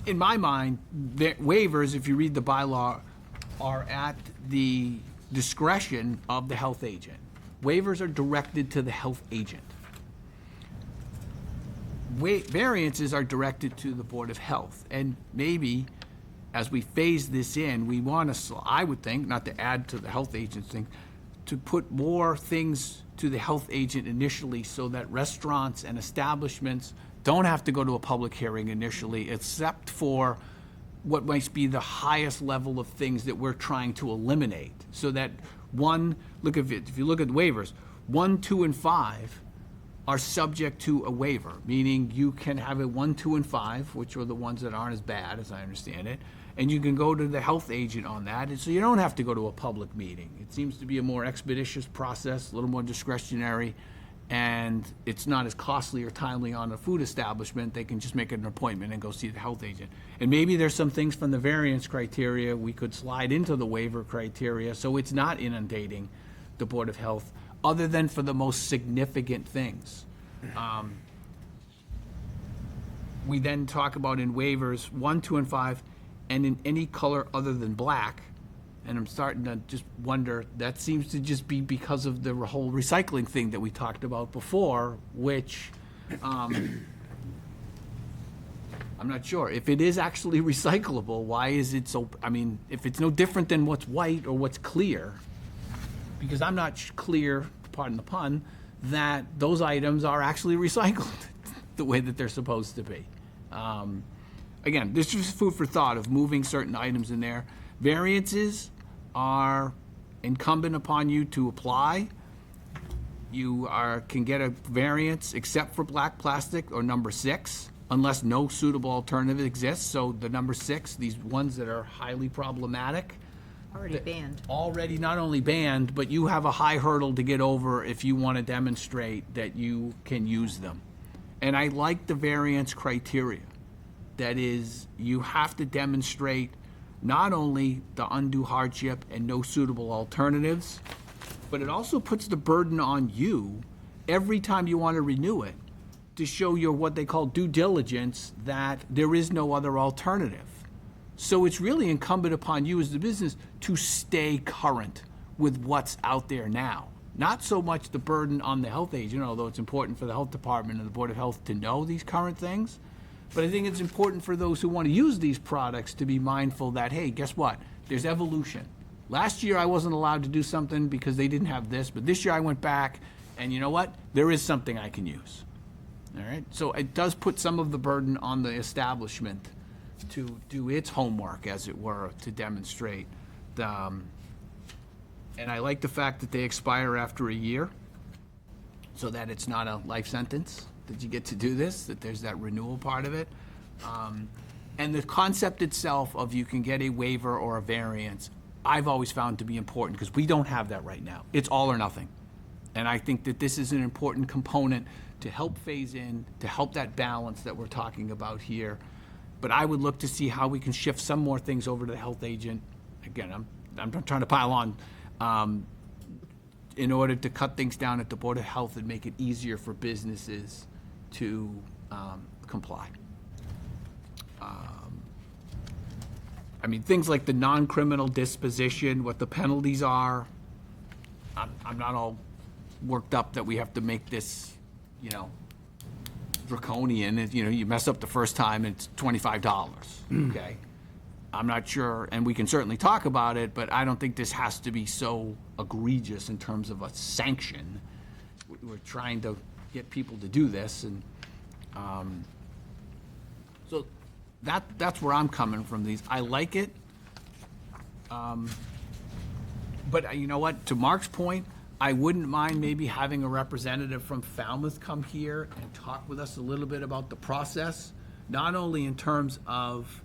in my mind, waivers, if you read the bylaw, are at the discretion of the health agent. Waivers are directed to the health agent. Variances are directed to the Board of Health. And maybe, as we phase this in, we want to, I would think, not to add to the health agent's thing, to put more things to the health agent initially so that restaurants and establishments don't have to go to a public hearing initially, except for what might be the highest level of things that we're trying to eliminate. So that if you look at waivers, 1, 2, and 5 are subject to a waiver, meaning you can have a 1, 2, and 5, which are the ones that aren't as bad, as I understand it, and you can go to the health agent on that, and so you don't have to go to a public meeting. It seems to be a more expeditious process, a little more discretionary, and it's not as costly or timely on a food establishment. They can just make an appointment and go see the health agent. And maybe there's some things from the variance criteria we could slide into the waiver criteria, so it's not inundating the Board of Health, other than for the most significant things. We then talk about in waivers 1, 2, and 5, and in any color other than black. And I'm starting to just wonder, that seems to just be because of the whole recycling thing that we talked about before, which I'm not sure. If it is actually recyclable, why is it so, I mean, if it's no different than what's white or what's clear, because I'm not clear, pardon the pun, that those items are actually recycled the way that they're supposed to be. Again, this is food for thought of moving certain items in there. Variances are incumbent upon you to apply. You can get a variance except for black plastic or number 6, unless no suitable alternative exists. So the number 6, these ones that are highly problematic, Already banned. already not only banned, but you have a high hurdle to get over if you want to demonstrate that you can use them. And I like the variance criteria. That is, you have to demonstrate not only the undue hardship and no suitable alternatives, but it also puts the burden on you every time you want to renew it to show your what they call due diligence that there is no other alternative. So it's really incumbent upon you as the business to stay current with what's out there now. Not so much the burden on the health agent, although it's important for the health department and the Board of Health to know these current things, but I think it's important for those who want to use these products to be mindful that, hey, guess what? There's evolution. Last year I wasn't allowed to do something because they didn't have this, but this year I went back and you know what? There is something I can use. All right? So it does put some of the burden on the establishment to do its homework, as it were, to demonstrate. And I like the fact that they expire after a year, so that it's not a life sentence that you get to do this, that there's that renewal part of it. And the concept itself of you can get a waiver or a variance, I've always found to be important, because we don't have that right now. It's all or nothing. And I think that this is an important component to help phase in, to help that balance that we're talking about here. But I would look to see how we can shift some more things over to the health agent. Again, I'm trying to pile on, in order to cut things down at the Board of Health and make it easier for businesses to comply. I mean, things like the non-criminal disposition, what the penalties are. I'm not all worked up that we have to make this, draconian. You mess up the first time, it's $25, okay? I'm not sure, and we can certainly talk about it, but I don't think this has to be so egregious in terms of a sanction. We're trying to get people to do this, and so that's where I'm coming from these. I like it, but you know what? To Mark's point, I wouldn't mind maybe having a representative from Falmouth come here and talk with us a little bit about the process, not only in terms of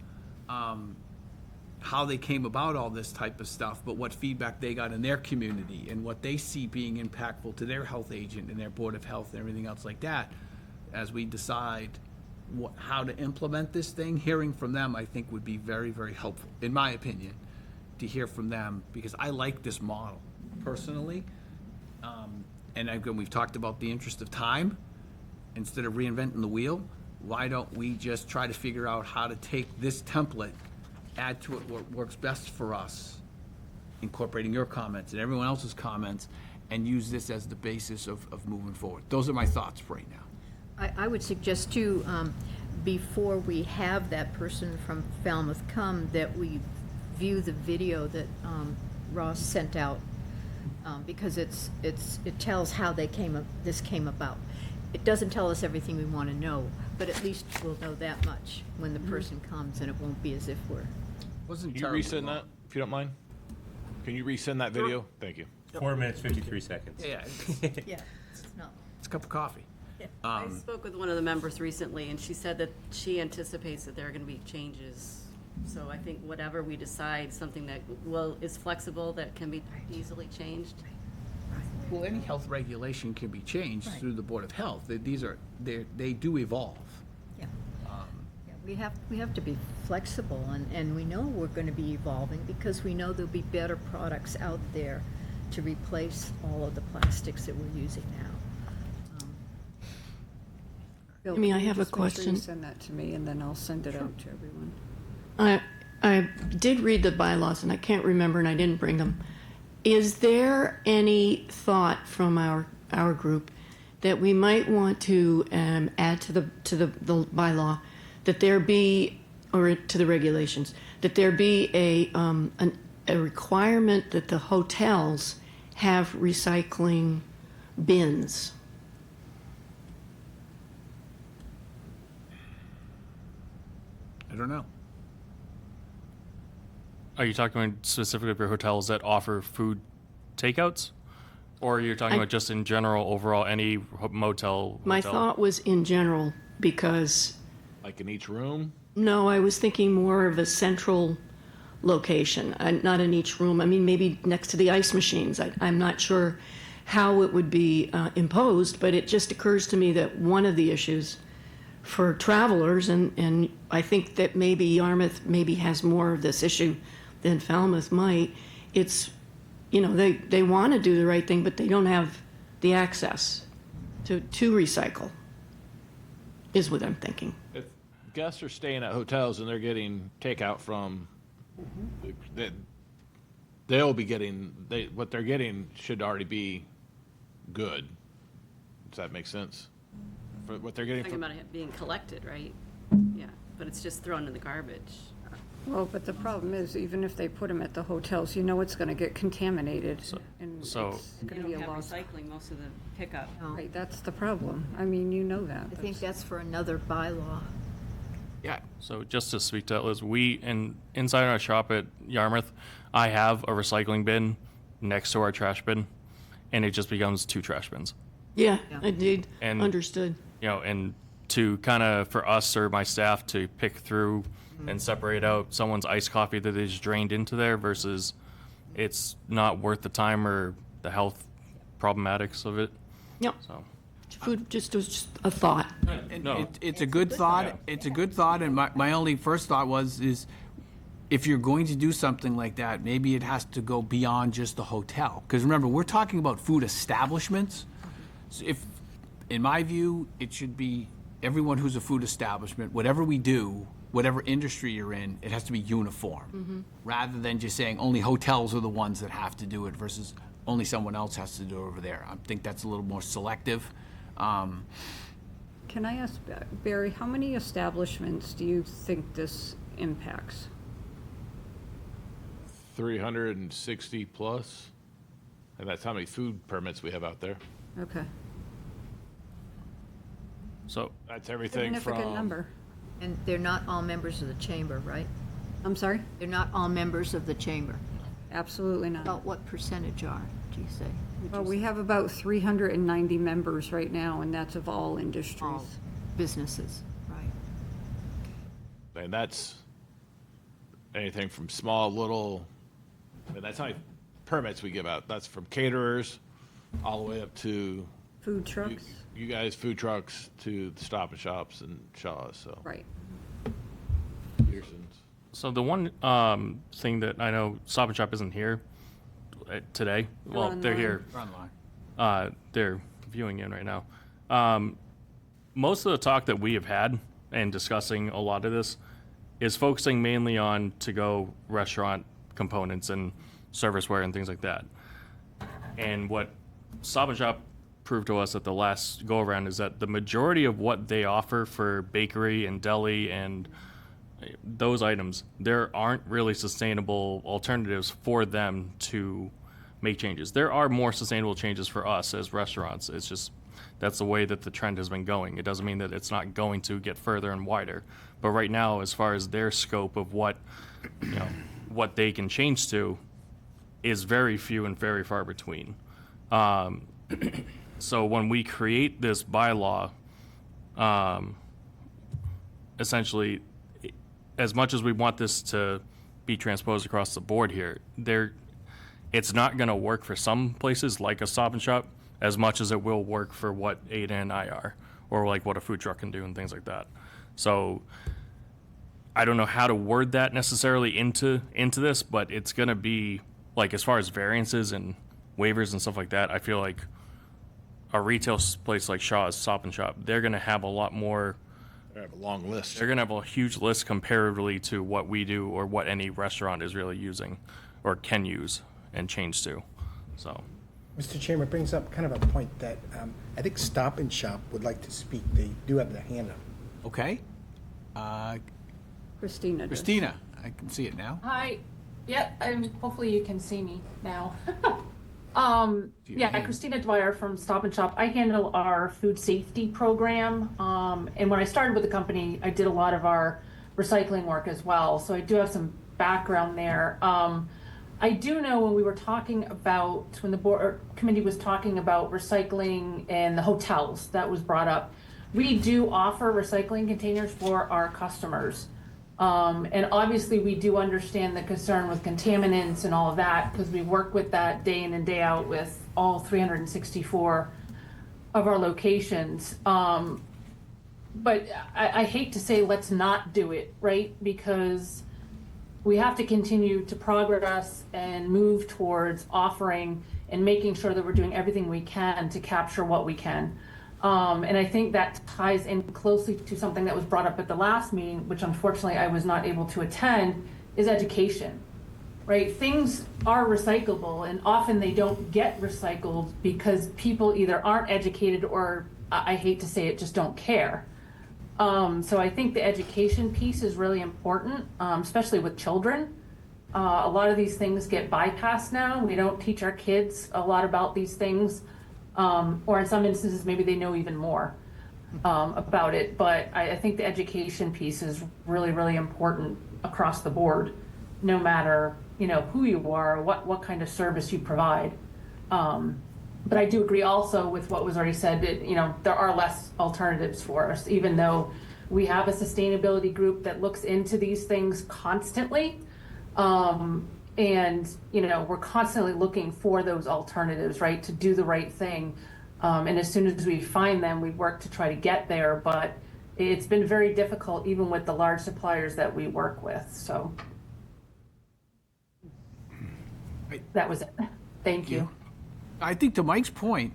how they came about all this type of stuff, but what feedback they got in their community and what they see being impactful to their health agent and their Board of Health and everything else like that, as we decide how to implement this thing. Hearing from them, I think, would be very, very helpful, in my opinion, to hear from them, because I like this model personally. And again, we've talked about the interest of time. Instead of reinventing the wheel, why don't we just try to figure out how to take this template, add to it what works best for us, incorporating your comments and everyone else's comments, and use this as the basis of moving forward. Those are my thoughts right now. I would suggest too, before we have that person from Falmouth come, that we view the video that Ross sent out, because it tells how this came about. it doesn't tell us everything we want to know, but at least we'll know that much when the person comes, and it won't be as if we're, Wasn't Can you terribly resend long. that, if you don't mind? Can you resend that video? Thank you. 4 minutes, 53 seconds. Yeah, yeah, it's not. it's a cup of coffee. I spoke with one of the members recently, and she said that she anticipates that there are gonna be changes. So I think whatever we decide, something that, well, is flexible, that can be easily changed. Well, any health regulation can be changed through the Board of Health. They do evolve. Yeah. Yeah, we have to be flexible, and we know we're going to be evolving because we know there'll be better products out there to replace all of the plastics that we're using now. Bill, Amy, can I you have a just make sure you question. Send that to me, and then I'll send it out to everyone. I did read the bylaws, and I can't remember, and I didn't bring them. Is there any thought from our group that we might want to add to the bylaw, that there be, or to the regulations, that there be a requirement that the hotels have recycling bins? I don't know. Are you talking about specifically for hotels that offer food takeouts? Or you're talking about just in general, overall, any motel? My hotel? thought was in general, because, Like in each room? no, I was thinking more of a central location, not in each room. I mean, maybe next to the ice machines. I'm not sure how it would be imposed, but it just occurs to me that one of the issues for travelers, and I think that maybe Yarmouth maybe has more of this issue than Falmouth might, it's, they want to do the right thing, but they don't have the access to recycle, is what I'm thinking. If guests are staying at hotels and they're getting takeout from, they'll be getting, what they're getting should already be good. Does that make sense? For what they're getting Talking from, about it being collected, right? Yeah, but it's just thrown in the garbage. Well, but the problem is, even if they put them at the hotels, it's going to get contaminated, and it's so- You going to be don't a have loss. recycling most of the pickup. Right, that's the problem. I mean, you know that. I think that's for another bylaw. Yeah. So just to speak to that, Liz, inside our shop at Yarmouth, I have a recycling bin next to our trash bin, and it just becomes 2 trash bins. Yeah, indeed, And- understood. And to kind of, for us or my staff to pick through and separate out someone's iced coffee that they just drained into there versus it's not worth the time or the health problematics of it. Yep, So, food just was just a thought. no. It's a good thought. It's a good thought, and my only first thought is, if you're going to do something like that, maybe it has to go beyond just the hotel. Because remember, we're talking about food establishments. So in my view, it should be everyone who's a food establishment, whatever we do, whatever industry you're in, it has to be uniform. Rather than just saying only hotels are the ones that have to do it versus only someone else has to do it over there. I think that's a little more selective. Can I ask, Barry, how many establishments do you think this impacts? 360 plus, and that's how many food permits we have out there. Okay. So, That's everything Significant from, number. And they're not all members of the chamber, right? I'm sorry? They're not all members of the chamber. Absolutely not. About what percentage are, do you say? Would Well, you we say? have about 390 members right now, and that's of all industries. All businesses, right? and that's anything from small, little, and that's how many permits we give out. That's from caterers all the way up to Food trucks? you guys, food trucks, to the Stop and Shops and Shaw's, so. Right. Peterson's. so the one thing that I know Stop and Shop isn't here today. Well, they're here. Online. They're viewing in right now. Most of the talk that we have had and discussing a lot of this is focusing mainly on to-go restaurant components and serviceware and things like that. And what Stop and Shop proved to us at the last go-around is that the majority of what they offer for bakery and deli and those items, there aren't really sustainable alternatives for them to make changes. There are more sustainable changes for us as restaurants. It's just that's the way that the trend has been going. It doesn't mean that it's not going to get further and wider. But right now, as far as their scope of what, what they can change to, is very few and very far between. So when we create this bylaw, essentially, as much as we want this to be transposed across the board here, it's not going to work for some places like a Stop and Shop as much as it will work for what Ada and I are, or like what a food truck can do and things like that. So I don't know how to word that necessarily into this, but it's going to be like, as far as variances and waivers and stuff like that, I feel like a retail place like Shaw's Stop and Shop, they're going to have a lot more. I have a long list. They're going to have a huge list comparatively to what we do or what any restaurant is really using or can use and change to. So, Mr. Chairman, it brings up kind of a point that I think Stop and Shop would like to speak. They do have their hand up. Okay? Christina does. Christina, I can see it now. Hi. Yep, hopefully you can see me now. Yeah, Christina Dwyer from Stop and Shop. I handle our food safety program. And when I started with the company, I did a lot of our recycling work as well. So I do have some background there. I do know when we were talking about, when the board committee was talking about recycling and the hotels, that was brought up. We do offer recycling containers for our customers. And obviously we do understand the concern with contaminants and all of that, because we work with that day in and day out with all 364 of our locations. But I hate to say let's not do it, right? Because we have to continue to progress and move towards offering and making sure that we're doing everything we can to capture what we can. And I think that ties in closely to something that was brought up at the last meeting, which unfortunately I was not able to attend, is education, right? Things are recyclable, and often they don't get recycled because people either aren't educated or, I hate to say it, just don't care. So I think the education piece is really important, especially with children. A lot of these things get bypassed now. We don't teach our kids a lot about these things. Or in some instances, maybe they know even more about it. But I think the education piece is really, really important across the board, no matter, who you are, what kind of service you provide. But I do agree also with what was already said that, there are less alternatives for us, even though we have a sustainability group that looks into these things constantly. And, we're constantly looking for those alternatives, right, to do the right thing. And as soon as we find them, we work to try to get there. But it's been very difficult, even with the large suppliers that we work with. So that was it. Thank you. I think to Mike's point,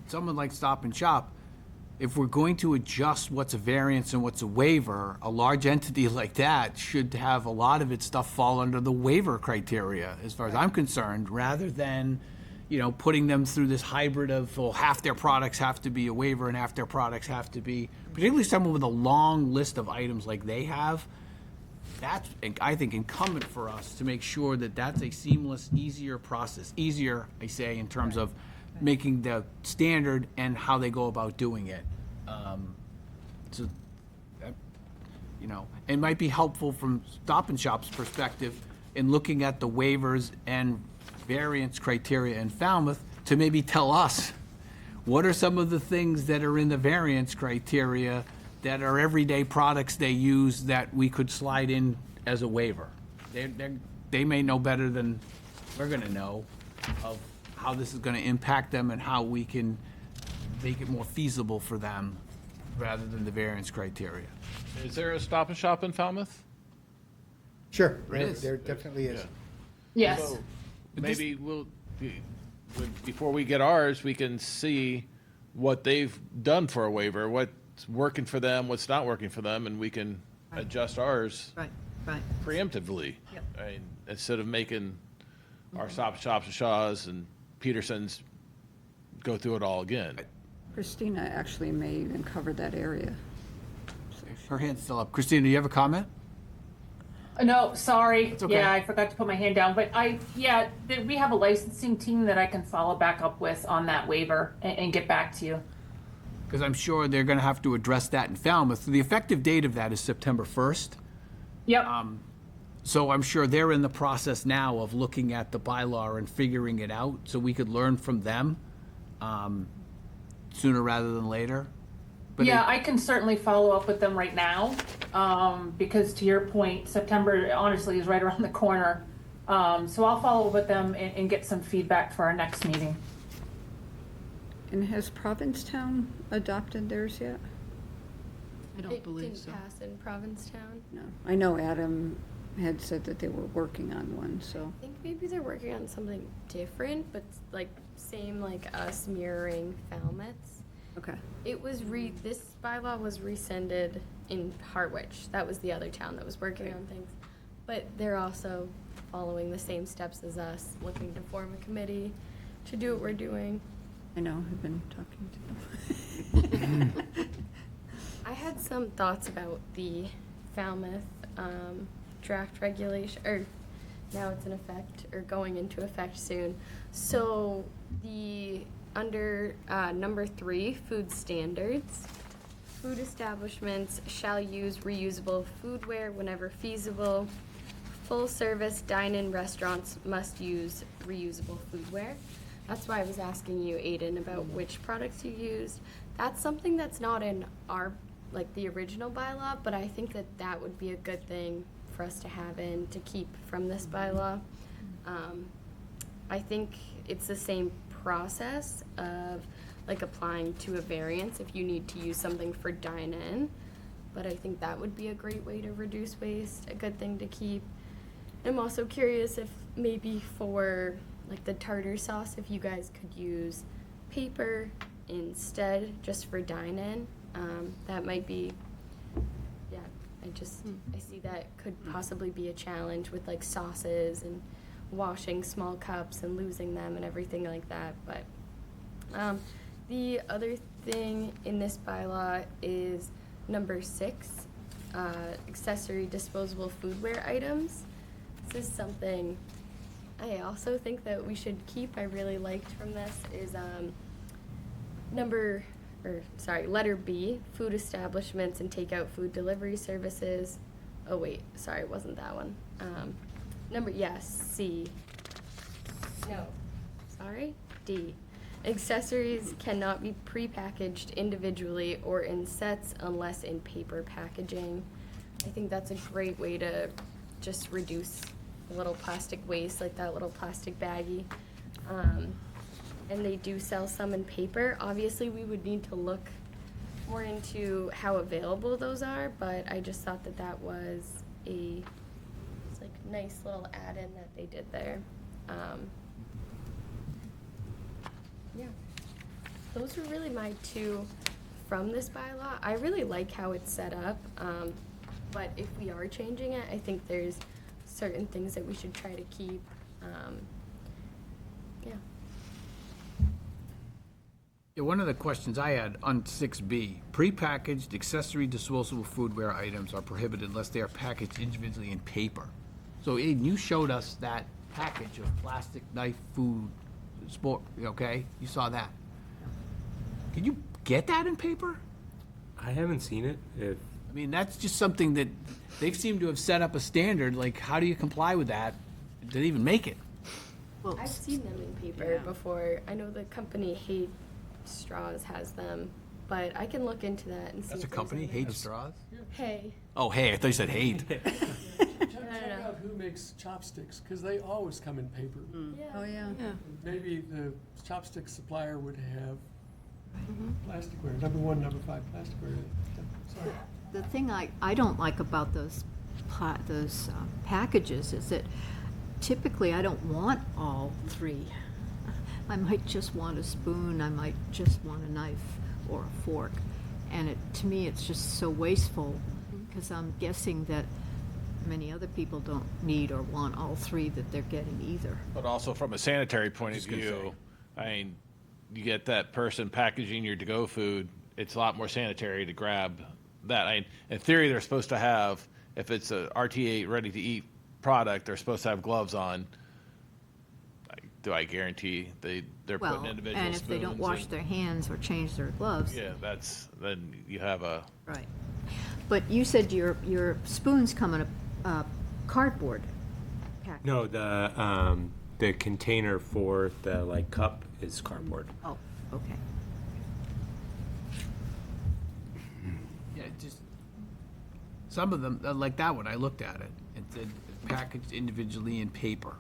someone like Stop and Shop, if we're going to adjust what's a variance and what's a waiver, a large entity like that should have a lot of its stuff fall under the waiver criteria, as far as I'm concerned, rather than, putting them through this hybrid of, well, half their products have to be a waiver and half their products have to be, particularly someone with a long list of items like they have. That's, I think, incumbent for us to make sure that that's a seamless, easier process. Easier, I say, in terms of making the standard and how they go about doing it. So, it might be helpful from Stop and Shop's perspective in looking at the waivers and variance criteria in Falmouth to maybe tell us what are some of the things that are in the variance criteria that are everyday products they use that we could slide in as a waiver. They may know better than we're gonna know of how this is gonna impact them and how we can make it more feasible for them rather than the variance criteria. Is there a Stop and Shop in Falmouth? Sure, is. there definitely is. Yes. So maybe before we get ours, we can see what they've done for a waiver, what's working for them, what's not working for them, and we can adjust ours Right. preemptively. Yep. I mean, instead of making our Stop and Shops and Shaws and Petersons go through it all again. Christina actually may even cover that area. Her hand's still up. Christina, do you have a comment? No, sorry. okay. Yeah, I forgot to put my hand down. But we have a licensing team that I can follow back up with on that waiver and get back to you. Because I'm sure they're gonna have to address that in Falmouth. The effective date of that is September 1st. Yep. So I'm sure they're in the process now of looking at the bylaw and figuring it out, so we could learn from them sooner rather than later. But yeah, I can certainly follow up with them right now, because to your point, September honestly is right around the corner. So I'll follow up with them and get some feedback for our next meeting. And has Provincetown adopted theirs yet? I don't believe It so. didn't pass in Provincetown. No. I know Adam had said that they were working on one, so. I think maybe they're working on something different, but like same like us mirroring Falmouth's. Okay. This bylaw was rescinded in Harwich. That was the other town that was working on things. But they're also following the same steps as us, looking to form a committee to do what we're doing. I know, I've been talking to them. I had some thoughts about the Falmouth draft regulation, or now it's in effect, or going into effect soon. So under number 3, food standards, food establishments shall use reusable foodware whenever feasible. Full-service dine-in restaurants must use reusable foodware. That's why I was asking you, Aiden, about which products you used. That's something that's not in our, like, the original bylaw, but I think that would be a good thing for us to have in to keep from this bylaw. I think it's the same process of, like, applying to a variance if you need to use something for dine-in, but I think that would be a great way to reduce waste, a good thing to keep. I'm also curious if maybe for like the tartar sauce, if you guys could use paper instead, just for dine-in. That might be, yeah, I see that could possibly be a challenge with like sauces and washing small cups and losing them and everything like that. But the other thing in this bylaw is number 6, accessory disposable foodware items. This is something I also think that we should keep. I really liked from this is letter B, food establishments and takeout food delivery services. Oh wait, sorry, it wasn't that one. C. No, sorry, D. Accessories cannot be prepackaged individually or in sets unless in paper packaging. I think that's a great way to just reduce a little plastic waste, like that little plastic baggie. And they do sell some in paper. Obviously, we would need to look more into how available those are, but I just thought that was it's like nice little add-in that they did there. Yeah, those were really my 2 from this bylaw. I really like how it's set up, but if we are changing it, I think there's certain things that we should try to keep. Yeah, one of the questions I had on 6B, prepackaged accessory disposable foodware items are prohibited unless they are packaged individually in paper. So Aiden, you showed us that package of plastic knife food, sport, okay? You saw that. Can you get that in paper? I haven't seen it. I mean, that's just something that they've seemed to have set up a standard, like, how do you comply with that? Did they even make it? Well, I've seen them in paper before. I know the company Hate Straws has them, but I can look into that and see. That's a if there's company, any- Hate Straws? Hey. Oh, hey, I thought you said hate. Check out who makes chopsticks, because they always come in paper. Yeah. Oh, yeah. Maybe the chopstick supplier would have plasticware, number 1, number 5 plasticware. Sorry. The thing I don't like about those packages is that typically I don't want all 3. I might just want a spoon, I might just want a knife or a fork. And to me, it's just so wasteful, because I'm guessing that many other people don't need or want all 3 that they're getting either. But also from a sanitary point of view, I mean, you get that person packaging your to-go food, it's a lot more sanitary to grab that. I mean, in theory, they're supposed to have if it's a RTA ready-to-eat product, they're supposed to have gloves on. Do I guarantee they're Well, putting individual and if they don't spoons wash in? their hands or change their gloves. Yeah, then you have a, Right. But you said your spoons come in a cardboard package. No, the container for the like cup is cardboard. Oh, okay. Yeah, just, some of them, like that one, I looked at it, it said packaged individually in paper.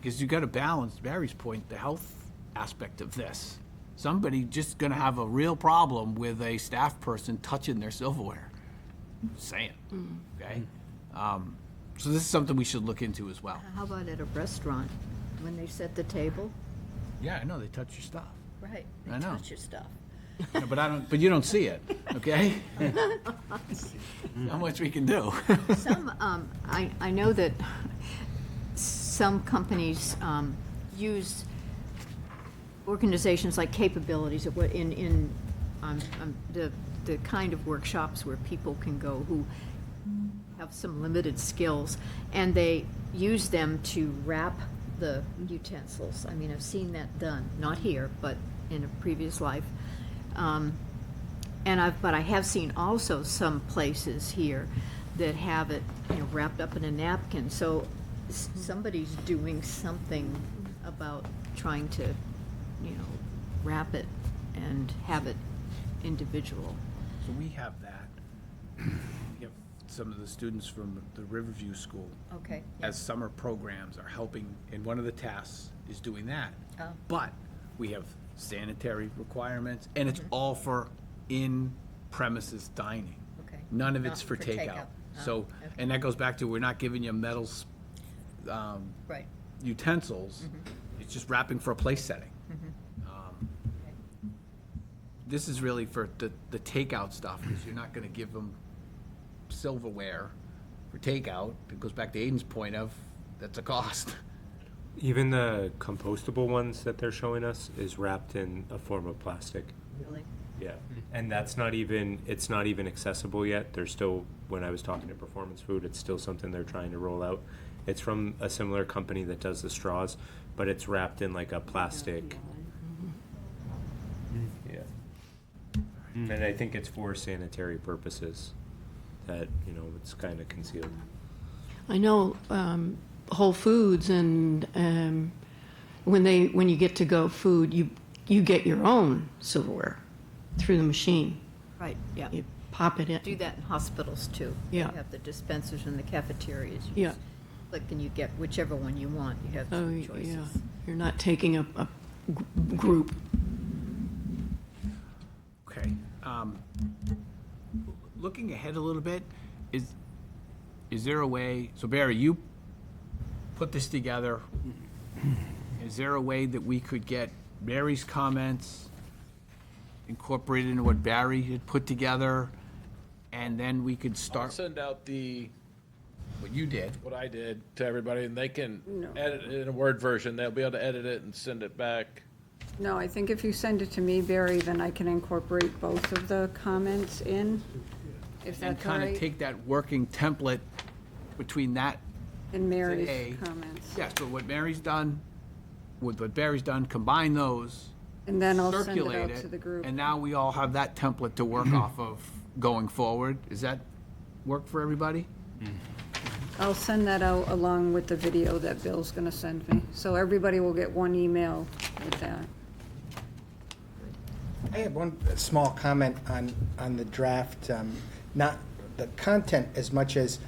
Because you gotta balance, Barry's point, the health aspect of this. Somebody just gonna have a real problem with a staff person touching their silverware. Just saying, okay? So this is something we should look into as well. How about at a restaurant, when they set the table? Yeah, I know, they touch your stuff. Right. I know. Touch your stuff. No, but you don't see it, okay? How much we can do. Some, I know that some companies use organizations like Capabilities of what in the kind of workshops where people can go who have some limited skills, and they use them to wrap the utensils. I mean, I've seen that done, not here, but in a previous life. But I have seen also some places here that have it, wrapped up in a napkin. So somebody's doing something about trying to, wrap it and have it individual. So we have that. We have some of the students from the Riverview School Okay. as summer programs are helping, and one of the tasks is doing that. Oh. But we have sanitary requirements, and it's all for in-premises dining. Okay. None of it's Not for for takeout. takeout. Oh, So, okay. and that goes back to, we're not giving you metals Right. utensils, it's just wrapping for a place setting. This is really for the takeout stuff, because you're not gonna give them silverware for takeout. It goes back to Aiden's point of, that's a cost. Even the compostable ones that they're showing us is wrapped in a form of plastic. Really? Yeah, and that's not even, it's not even accessible yet. They're still, when I was talking to Performance Food, it's still something they're trying to roll out. It's from a similar company that does the straws, but it's wrapped in like a plastic. Yeah. And I think it's for sanitary purposes, that, it's kind of concealed. I know Whole Foods, and when you get to go food, you get your own silverware through the machine. Right, yeah. You pop it in. Do that in hospitals too. Yeah. They have the dispensers in the cafeterias. You Yeah. just click and you get whichever one you want. You have Oh, two yeah. choices. You're not taking a group. Okay. Looking ahead a little bit, is there a way, so Barry, you put this together. Is there a way that we could get Barry's comments incorporated into what Barry had put together, and then we could I'll start send out what you did? what I did to everybody, and they can No. edit it in a Word version. They'll be able to edit it and send it back. No, I think if you send it to me, Barry, then I can incorporate both of the comments in, if And that's all kind of right. take that working template between that And Mary's today. comments. Yeah, so what Mary's done, with what Barry's done, combine those, And then I'll send it circulate out to the it, group. and now we all have that template to work off of going forward. Does that work for everybody? I'll send that out along with the video that Bill's gonna send me. So everybody will get one email with that. I have one small comment on the draft, not the content as much as,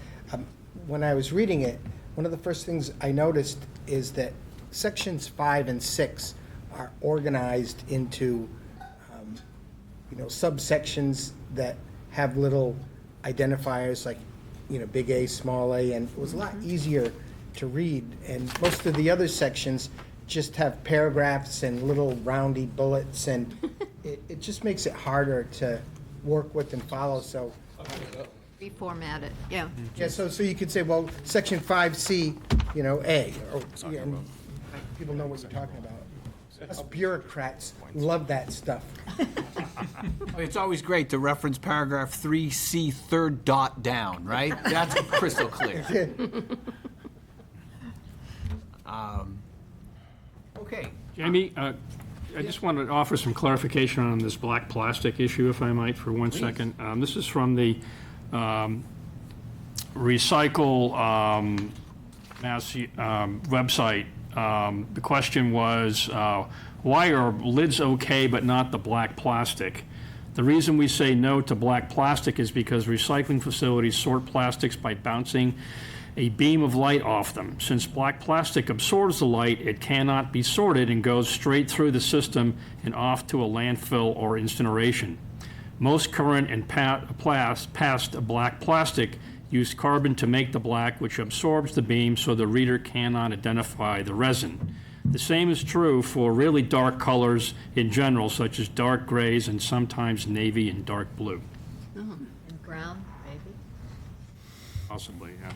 when I was reading it, one of the first things I noticed is that sections 5 and 6 are organized into, subsections that have little identifiers like, big A, small a, and it was a lot easier to read. And most of the other sections just have paragraphs and little roundy bullets, and it just makes it harder to work with and follow, so. Reformat it, yeah. Yeah, so you could say, well, section 5C, A, or, yeah, and people know what you're talking about. Us bureaucrats love that stuff. It's always great to reference paragraph 3C, third dot down, right? That's crystal clear. Okay. Jamie, I just wanted to offer some clarification on this black plastic issue, if I might, for 1 second. This is from the Recycle Mass website. The question was, why are lids okay but not the black plastic? The reason we say no to black plastic is because recycling facilities sort plastics by bouncing a beam of light off them. Since black plastic absorbs the light, it cannot be sorted and goes straight through the system and off to a landfill or incineration. Most current and past black plastic use carbon to make the black, which absorbs the beam so the reader cannot identify the resin. The same is true for really dark colors in general, such as dark grays and sometimes navy and dark blue. And brown, maybe? Possibly, yeah.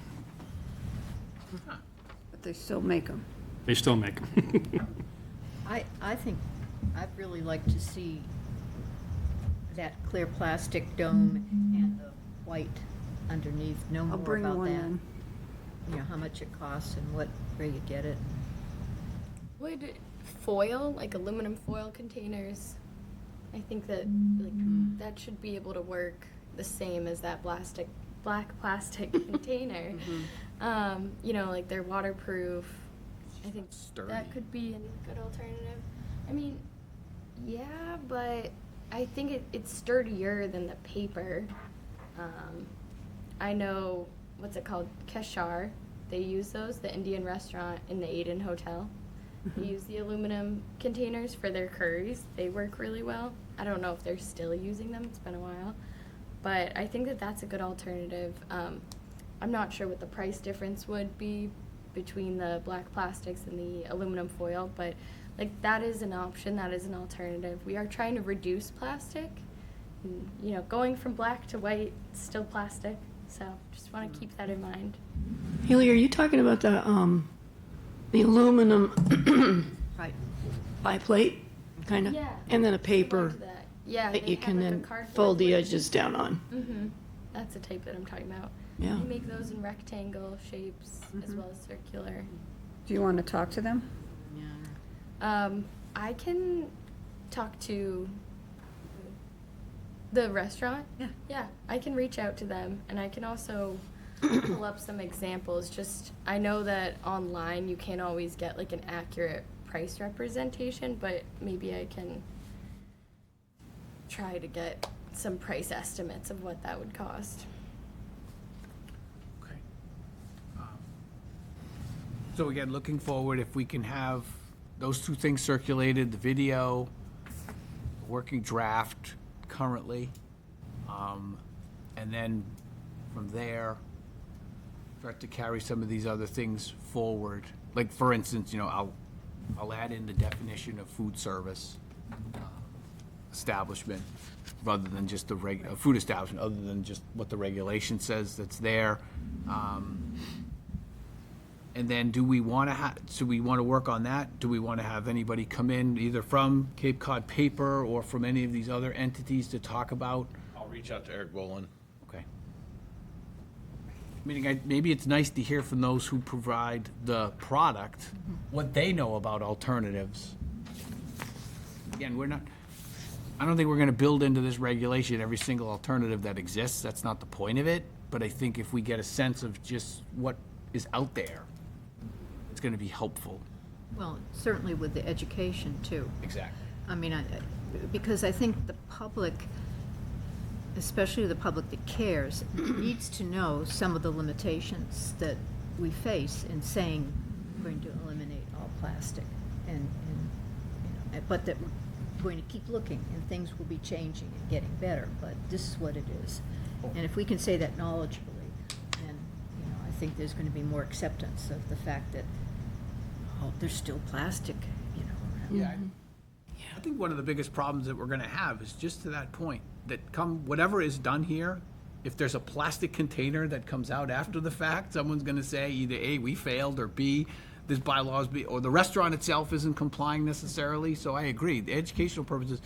But they still make them. They still make them. I think I'd really like to see that clear plastic dome and the white underneath, know I'll more bring about one that. in. You know, how much it costs and where you get it. Would foil, like aluminum foil containers, I think that that should be able to work the same as that black plastic container. You know, like they're waterproof. I think that could be a good alternative. I mean, yeah, but I think it's sturdier than the paper. I know, what's it called, Keshar. They use those, the Indian restaurant in the Aiden Hotel. They use the aluminum containers for their curries. They work really well. I don't know if they're still using them. It's been a while. But I think that that's a good alternative. I'm not sure what the price difference would be between the black plastics and the aluminum foil, but like that is an option, that is an alternative. We are trying to reduce plastic. And, you know, going from black to white, it's still plastic. So just want to keep that in mind. Haley, are you talking about the aluminum Right. biplate, kind of? Yeah. And then a paper Similar to that. Yeah, that they you have can like a then cardboard fold the lid. edges down on. That's the type that I'm talking about. Yeah. They make those in rectangle shapes as well as circular. Do you want to talk to them? I can talk to the restaurant. Yeah, I can reach out to them, and I can also pull up some examples. Just, I know that online you can't always get like an accurate price representation, but maybe I can try to get some price estimates of what that would cost. Okay. So again, looking forward, if we can have those two things circulated, the video, working draft currently, and then from there, start to carry some of these other things forward. Like, for instance, you know, I'll add in the definition of food service establishment, rather than just the food establishment, other than just what the regulation says that's there. And then do we want to work on that? Do we want to have anybody come in either from Cape Cod Paper or from any of these other entities to talk about? I'll reach out to Eric Bolin. Okay. Meaning, maybe it's nice to hear from those who provide the product, what they know about alternatives. Again, I don't think we're gonna build into this regulation every single alternative that exists. That's not the point of it. But I think if we get a sense of just what is out there, it's gonna be helpful. Well, certainly with the education too. Exactly. I mean, because I think the public, especially the public that cares, needs to know some of the limitations that we face in saying we're going to eliminate all plastic, and you know, but that we're going to keep looking and things will be changing and getting better. But this is what it is, and if we can say that knowledgeably, then you know, I think there's going to be more acceptance of the fact that there's still plastic, you know, around. Yeah. I think one of the biggest problems that we're gonna have is just to that point, that whatever is done here, if there's a plastic container that comes out after the fact, someone's gonna say either A, we failed, or B, this bylaws be, or the restaurant itself isn't complying necessarily, so I agree. The educational purposes,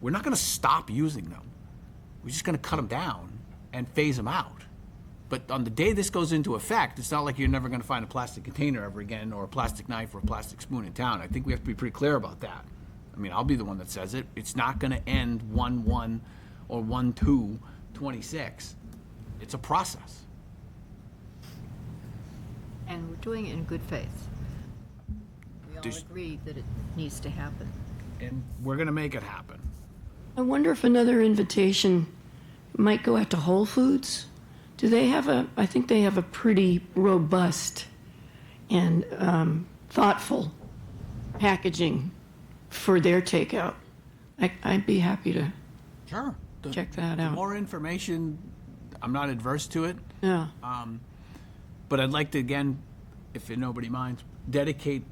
we're not gonna stop using them. We're just gonna cut them down and phase them out. But on the day this goes into effect, it's not like you're never gonna find a plastic container ever again, or a plastic knife or a plastic spoon in town. I think we have to be pretty clear about that. I mean, I'll be the one that says it. It's not gonna end 1/1 or 1/2/26. It's a process. And we're doing it in good faith. We all Just- agree that it needs to happen. And we're gonna make it happen. I wonder if another invitation might go out to Whole Foods. Do they have I think they have a pretty robust and thoughtful packaging for their takeout. I'd be happy to Sure. check that The out. more information, I'm not adverse to it. Yeah. But I'd like to, again, if nobody minds, dedicate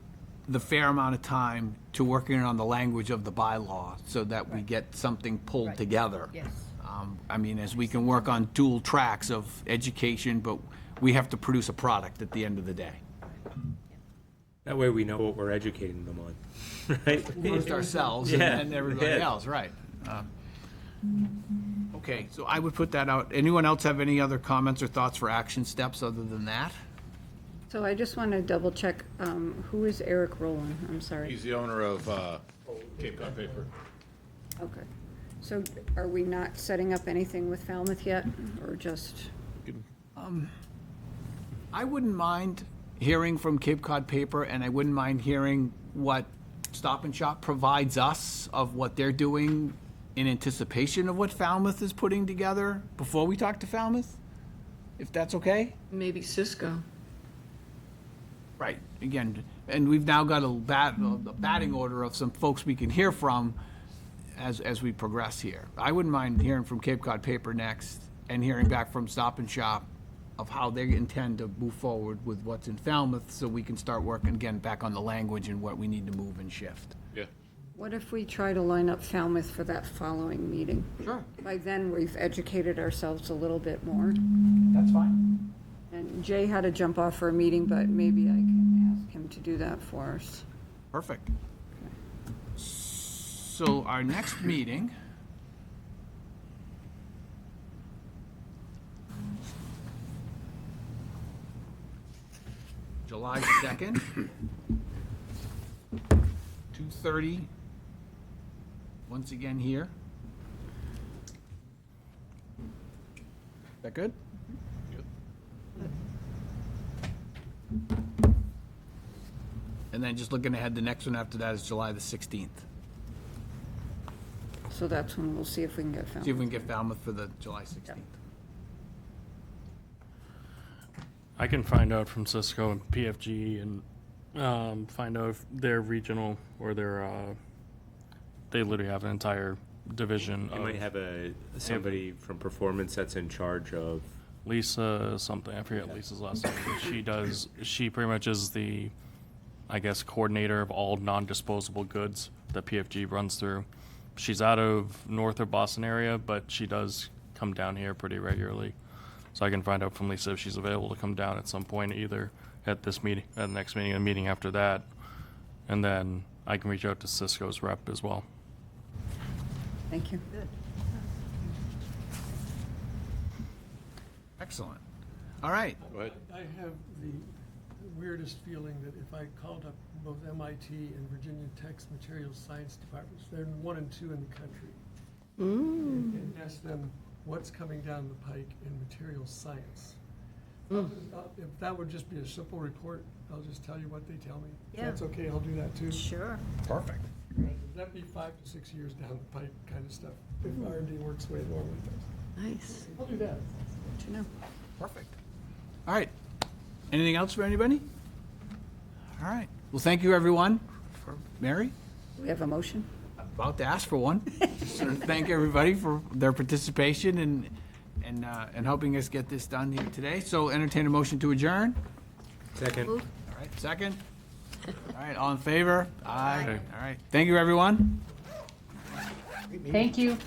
the fair amount of time to working on the language of the bylaw so that we get something pulled together. Yes. I mean, as we can work on dual tracks of education, but we have to produce a product at the end of the day. That way we know what we're educating them on, right? First ourselves and Yeah, then everybody yeah. else, right. Okay, so I would put that out. Anyone else have any other comments or thoughts for action steps other than that? So I just want to double check, who is Eric Rowland? I'm sorry. He's the owner of Cape Cod Paper. Okay. So are we not setting up anything with Falmouth yet, or just? I wouldn't mind hearing from Cape Cod Paper, and I wouldn't mind hearing what Stop and Shop provides us of what they're doing in anticipation of what Falmouth is putting together before we talk to Falmouth, if that's okay? Maybe Cisco. Right, again, and we've now got a batting order of some folks we can hear from as we progress here. I wouldn't mind hearing from Cape Cod Paper next, and hearing back from Stop and Shop of how they intend to move forward with what's in Falmouth, so we can start working again back on the language and what we need to move and shift. Yeah. What if we try to line up Falmouth for that following meeting? Sure. By then, we've educated ourselves a little bit more. That's fine. And Jay had to jump off for a meeting, but maybe I can ask him to do that for us. Perfect. So our next meeting July 2nd, 2:30, once again here. Is that good? And then just looking ahead, the next one after that is July the 16th. So that's when we'll see if we can get See if Falmouth. we can get Falmouth for the July 16th. I can find out from Cisco and PFG and find out if they're regional or they literally have an entire division You of might have somebody from performance that's in charge of. Lisa something. I forget Lisa's last name. But she pretty much is the, I guess, coordinator of all non-disposable goods that PFG runs through. She's out of north of Boston area, but she does come down here pretty regularly. So I can find out from Lisa if she's available to come down at some point, either at this meeting, at the next meeting, a meeting after that. And then I can reach out to Cisco's rep as well. Thank you. Excellent. All right. Go ahead. I have the weirdest feeling that if I called up both MIT and Virginia Tech's materials science departments, they're 1 and 2 in the country, and asked them what's coming down the pike in materials science. If that would just be a simple report, I'll just tell you what they tell me. If Yeah. that's okay, I'll do that too. Sure. Perfect. That'd be 5 to 6 years down the pike kind of stuff, if R&D works the way it normally does. Nice. I'll do that. Good to know. Perfect. All right. Anything else for anybody? All right. Well, thank you, everyone. For Mary, Do we have a motion? about to ask for one. Just want to thank everybody for their participation and helping us get this done here today. So entertain a motion to adjourn. Second. All right, second. All right, all in favor? Aye. Aye. All right. Thank you, everyone. Thank you.